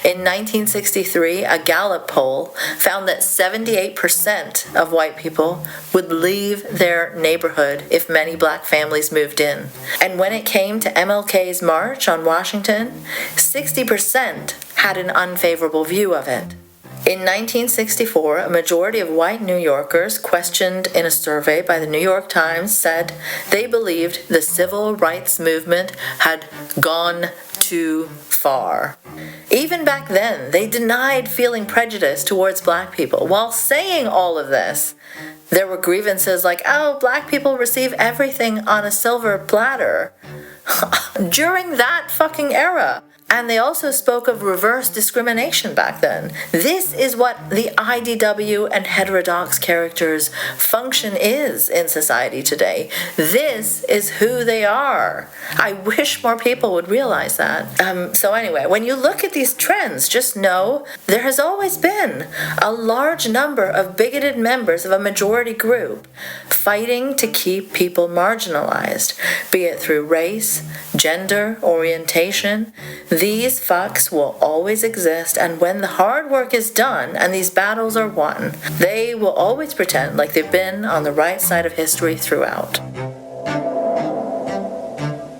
In 1963, a Gallup poll found that 78% of white people would leave their neighborhood if many black families moved in. And when it came to MLK's march on Washington, 60% had an unfavorable view of it. In 1964, a majority of white New Yorkers questioned in a survey by the New York Times said they believed the civil rights movement had gone too far. Even back then, they denied feeling prejudice towards black people. While saying all of this, there were grievances like, oh, black people receive everything on a silver platter during that fucking era. And they also spoke of reverse discrimination back then. This is what the IDW and heterodox characters' function is in society today. This is who they are. I wish more people would realize that. So anyway, when you look at these trends, just know there has always been a large number of bigoted members of a majority group fighting to keep people marginalized, be it through race, gender, orientation. These fucks will always exist, and when the hard work is done and these battles are won, they will always pretend like they've been on the right side of history throughout.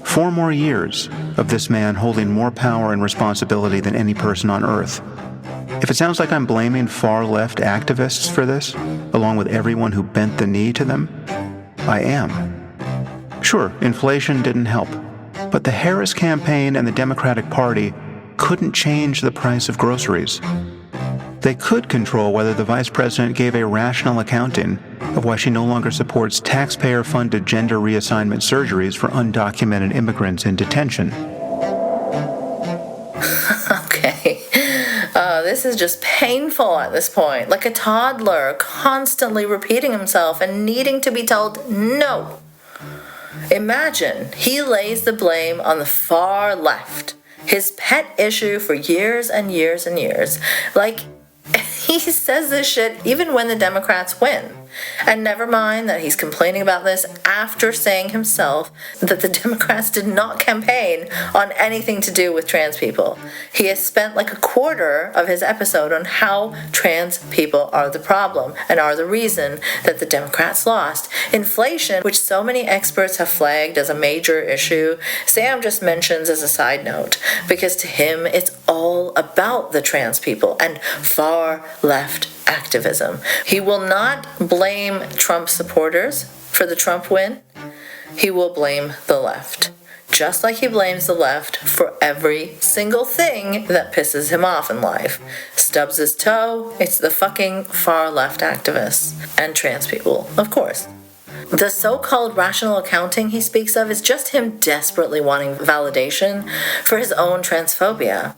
4 more years of this man holding more power and responsibility than any person on earth. If it sounds like I'm blaming far-left activists for this, along with everyone who bent the knee to them, I am. Sure, inflation didn't help. But the Harris campaign and the Democratic Party couldn't change the price of groceries. They could control whether the vice president gave a rational accounting of why she no longer supports taxpayer-funded gender reassignment surgeries for undocumented immigrants in detention. Okay. This is just painful at this point, like a toddler constantly repeating himself and needing to be told no. Imagine he lays the blame on the far left, his pet issue for years and years and years. Like, he says this shit even when the Democrats win. And never mind that he's complaining about this after saying himself that the Democrats did not campaign on anything to do with trans people. He has spent like a quarter of his episode on how trans people are the problem and are the reason that the Democrats lost. Inflation, which so many experts have flagged as a major issue, Sam just mentions as a side note, because to him it's all about the trans people and far left activism. He will not blame Trump supporters for the Trump win. He will blame the left. Just like he blames the left for every single thing that pisses him off in life. Stubs his toe, it's the fucking far left activists and trans people, of course. The so-called rational accounting he speaks of is just him desperately wanting validation for his own transphobia.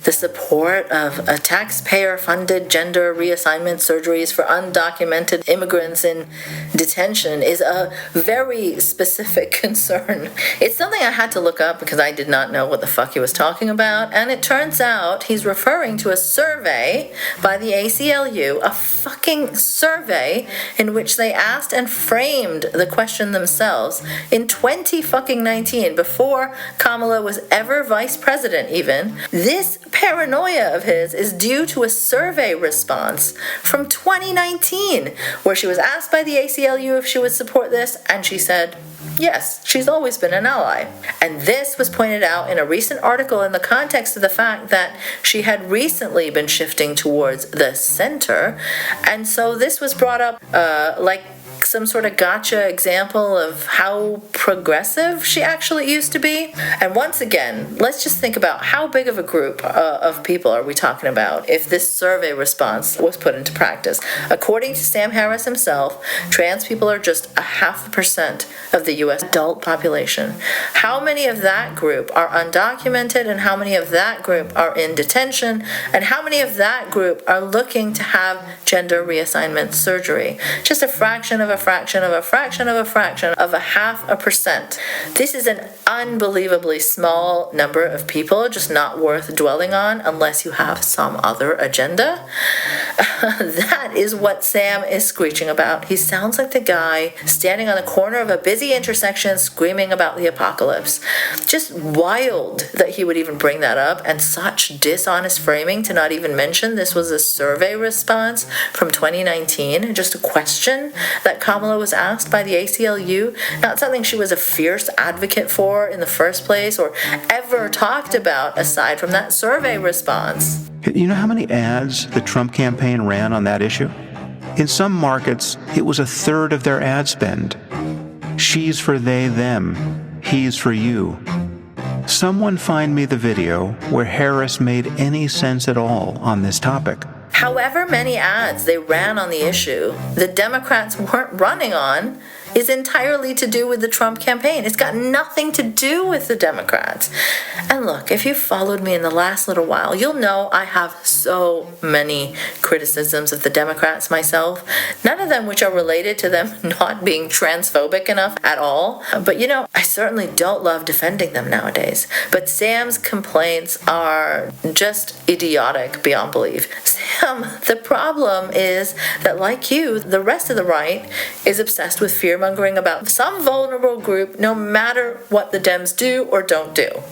The support of a taxpayer-funded gender reassignment surgeries for undocumented immigrants in detention is a very specific concern. It's something I had to look up because I did not know what the fuck he was talking about, and it turns out he's referring to a survey by the ACLU, a fucking survey in which they asked and framed the question themselves in 2019, before Kamala was ever vice president even. This paranoia of his is due to a survey response from 2019 where she was asked by the ACLU if she would support this, and she said Yes, she's always been an ally. And this was pointed out in a recent article in the context of the fact that she had recently been shifting towards the center. And so this was brought up like some sort of gotcha example of how progressive she actually used to be. And once again, let's just think about how big of a group of people are we talking about if this survey response was put into practice. According to Sam Harris himself, trans people are just 0.5% of the U.S. adult population. How many of that group are undocumented, and how many of that group are in detention, and how many of that group are looking to have gender reassignment surgery? Just a fraction of a fraction of a fraction of a fraction of 0.5%. This is an unbelievably small number of people, just not worth dwelling on unless you have some other agenda. That is what Sam is screeching about. He sounds like the guy standing on the corner of a busy intersection screaming about the apocalypse. Just wild that he would even bring that up, and such dishonest framing to not even mention this was a survey response from 2019, just a question that Kamala was asked by the ACLU, not something she was a fierce advocate for in the first place or ever talked about aside from that survey response. You know how many ads the Trump campaign ran on that issue? In some markets, it was 1/3 of their ad spend. She's for they, them. He's for you. Someone find me the video where Harris made any sense at all on this topic. However many ads they ran on the issue, the Democrats weren't running on is entirely to do with the Trump campaign. It's got nothing to do with the Democrats. And look, if you followed me in the last little while, you'll know I have so many criticisms of the Democrats myself, none of them which are related to them not being transphobic enough at all. But you know, I certainly don't love defending them nowadays. But Sam's complaints are just idiotic beyond belief. Sam, the problem is that, like you, the rest of the right is obsessed with fear-mongering about some vulnerable group no matter what the Dems do or don't do.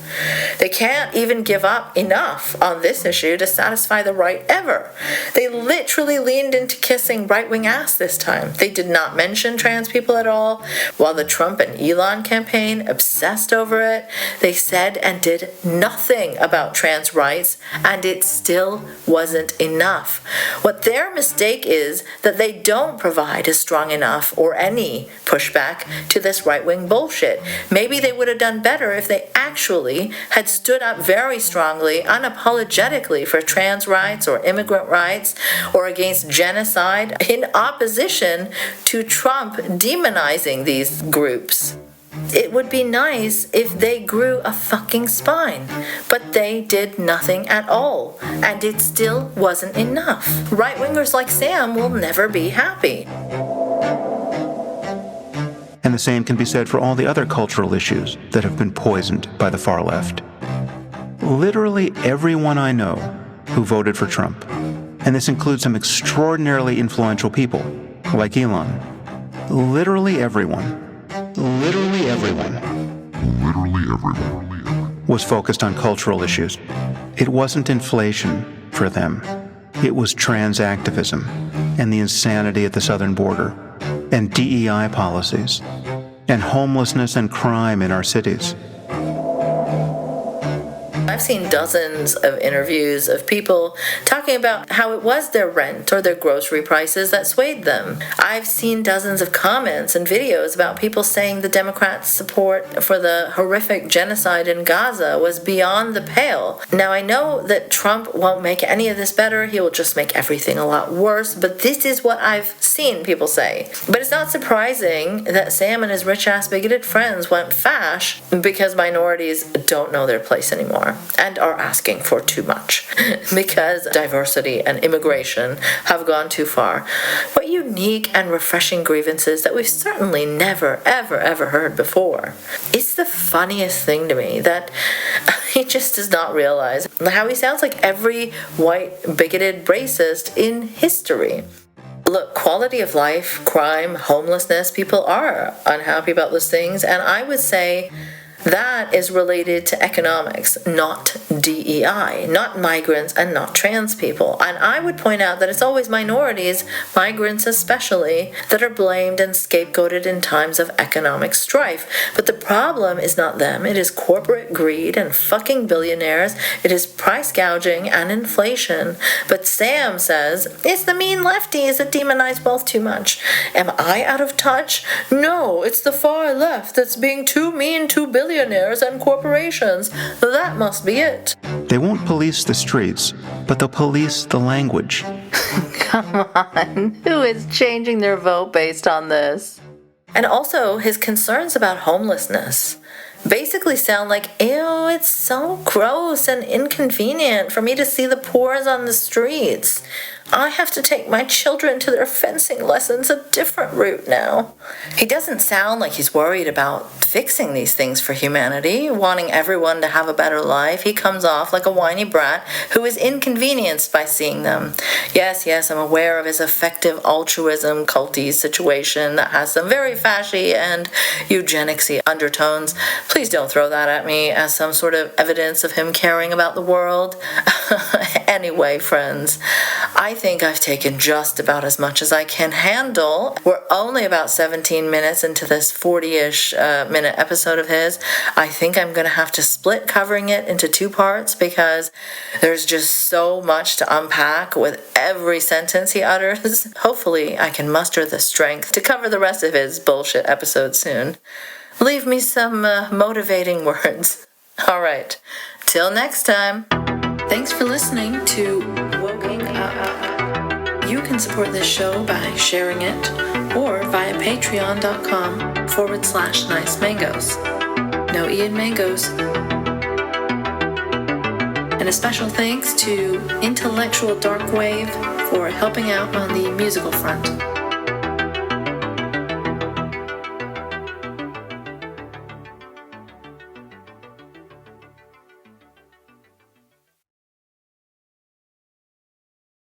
They can't even give up enough on this issue to satisfy the right ever. They literally leaned into kissing right-wing ass this time. They did not mention trans people at all, while the Trump and Elon campaign obsessed over it. They said and did nothing about trans rights, and it still wasn't enough. What their mistake is that they don't provide a strong enough or any pushback to this right-wing bullshit. Maybe they would have done better if they actually had stood up very strongly, unapologetically for trans rights or immigrant rights or against genocide in opposition to Trump demonizing these groups. It would be nice if they grew a fucking spine, but they did nothing at all, and it still wasn't enough. Right-wingers like Sam will never be happy. And the same can be said for all the other cultural issues that have been poisoned by the far left. Literally everyone I know who voted for Trump, and this includes some extraordinarily influential people, like Elon, literally everyone was focused on cultural issues. It wasn't inflation for them. It was trans activism and the insanity at the southern border and DEI policies and homelessness and crime in our cities. I've seen dozens of interviews of people talking about how it was their rent or their grocery prices that swayed them. I've seen dozens of comments and videos about people saying the Democrats' support for the horrific genocide in Gaza was beyond the pale. Now, I know that Trump won't make any of this better. He will just make everything a lot worse. But this is what I've seen people say. But it's not surprising that Sam and his rich-ass bigoted friends went fash because minorities don't know their place anymore and are asking for too much because diversity and immigration have gone too far. What unique and refreshing grievances that we've certainly never, ever heard before. It's the funniest thing to me that he just does not realize how he sounds like every white, bigoted racist in history. Look, quality of life, crime, homelessness, people are unhappy about those things, and I would say That is related to economics, not DEI, not migrants and not trans people. And I would point out that it's always minorities, migrants especially, that are blamed and scapegoated in times of economic strife. But the problem is not them. It is corporate greed and fucking billionaires. It is price gouging and inflation. But Sam says, it's the mean lefties that demonize wealth too much. Am I out of touch? No, it's the far left that's being too mean to billionaires and corporations. That must be it. They won't police the streets, but they'll police the language. Come on, who is changing their vote based on this? And also his concerns about homelessness basically sound like, ew, it's so gross and inconvenient for me to see the poor on the streets. I have to take my children to their fencing lessons a different route now. He doesn't sound like he's worried about fixing these things for humanity, wanting everyone to have a better life. He comes off like a whiny brat who is inconvenienced by seeing them. Yes, I'm aware of his effective altruism culty situation that has some very fashy and eugenicsy undertones. Please don't throw that at me as some sort of evidence of him caring about the world. Anyway, friends, I think I've taken just about as much as I can handle. We're only about 17 minutes into this 40-ish minute episode of his. I think I'm going to have to split covering it into 2 parts because there's just so much to unpack with every sentence he utters. Hopefully, I can muster the strength to cover the rest of his bullshit episode soon. Leave me some motivating words. All right, till next time. Thanks for listening to Woking Up. You can support this show by sharing it or via patreon.com/nice mangoes. No Ian Mangoes. And a special thanks to Intellectual Darkwave for helping out on the musical front.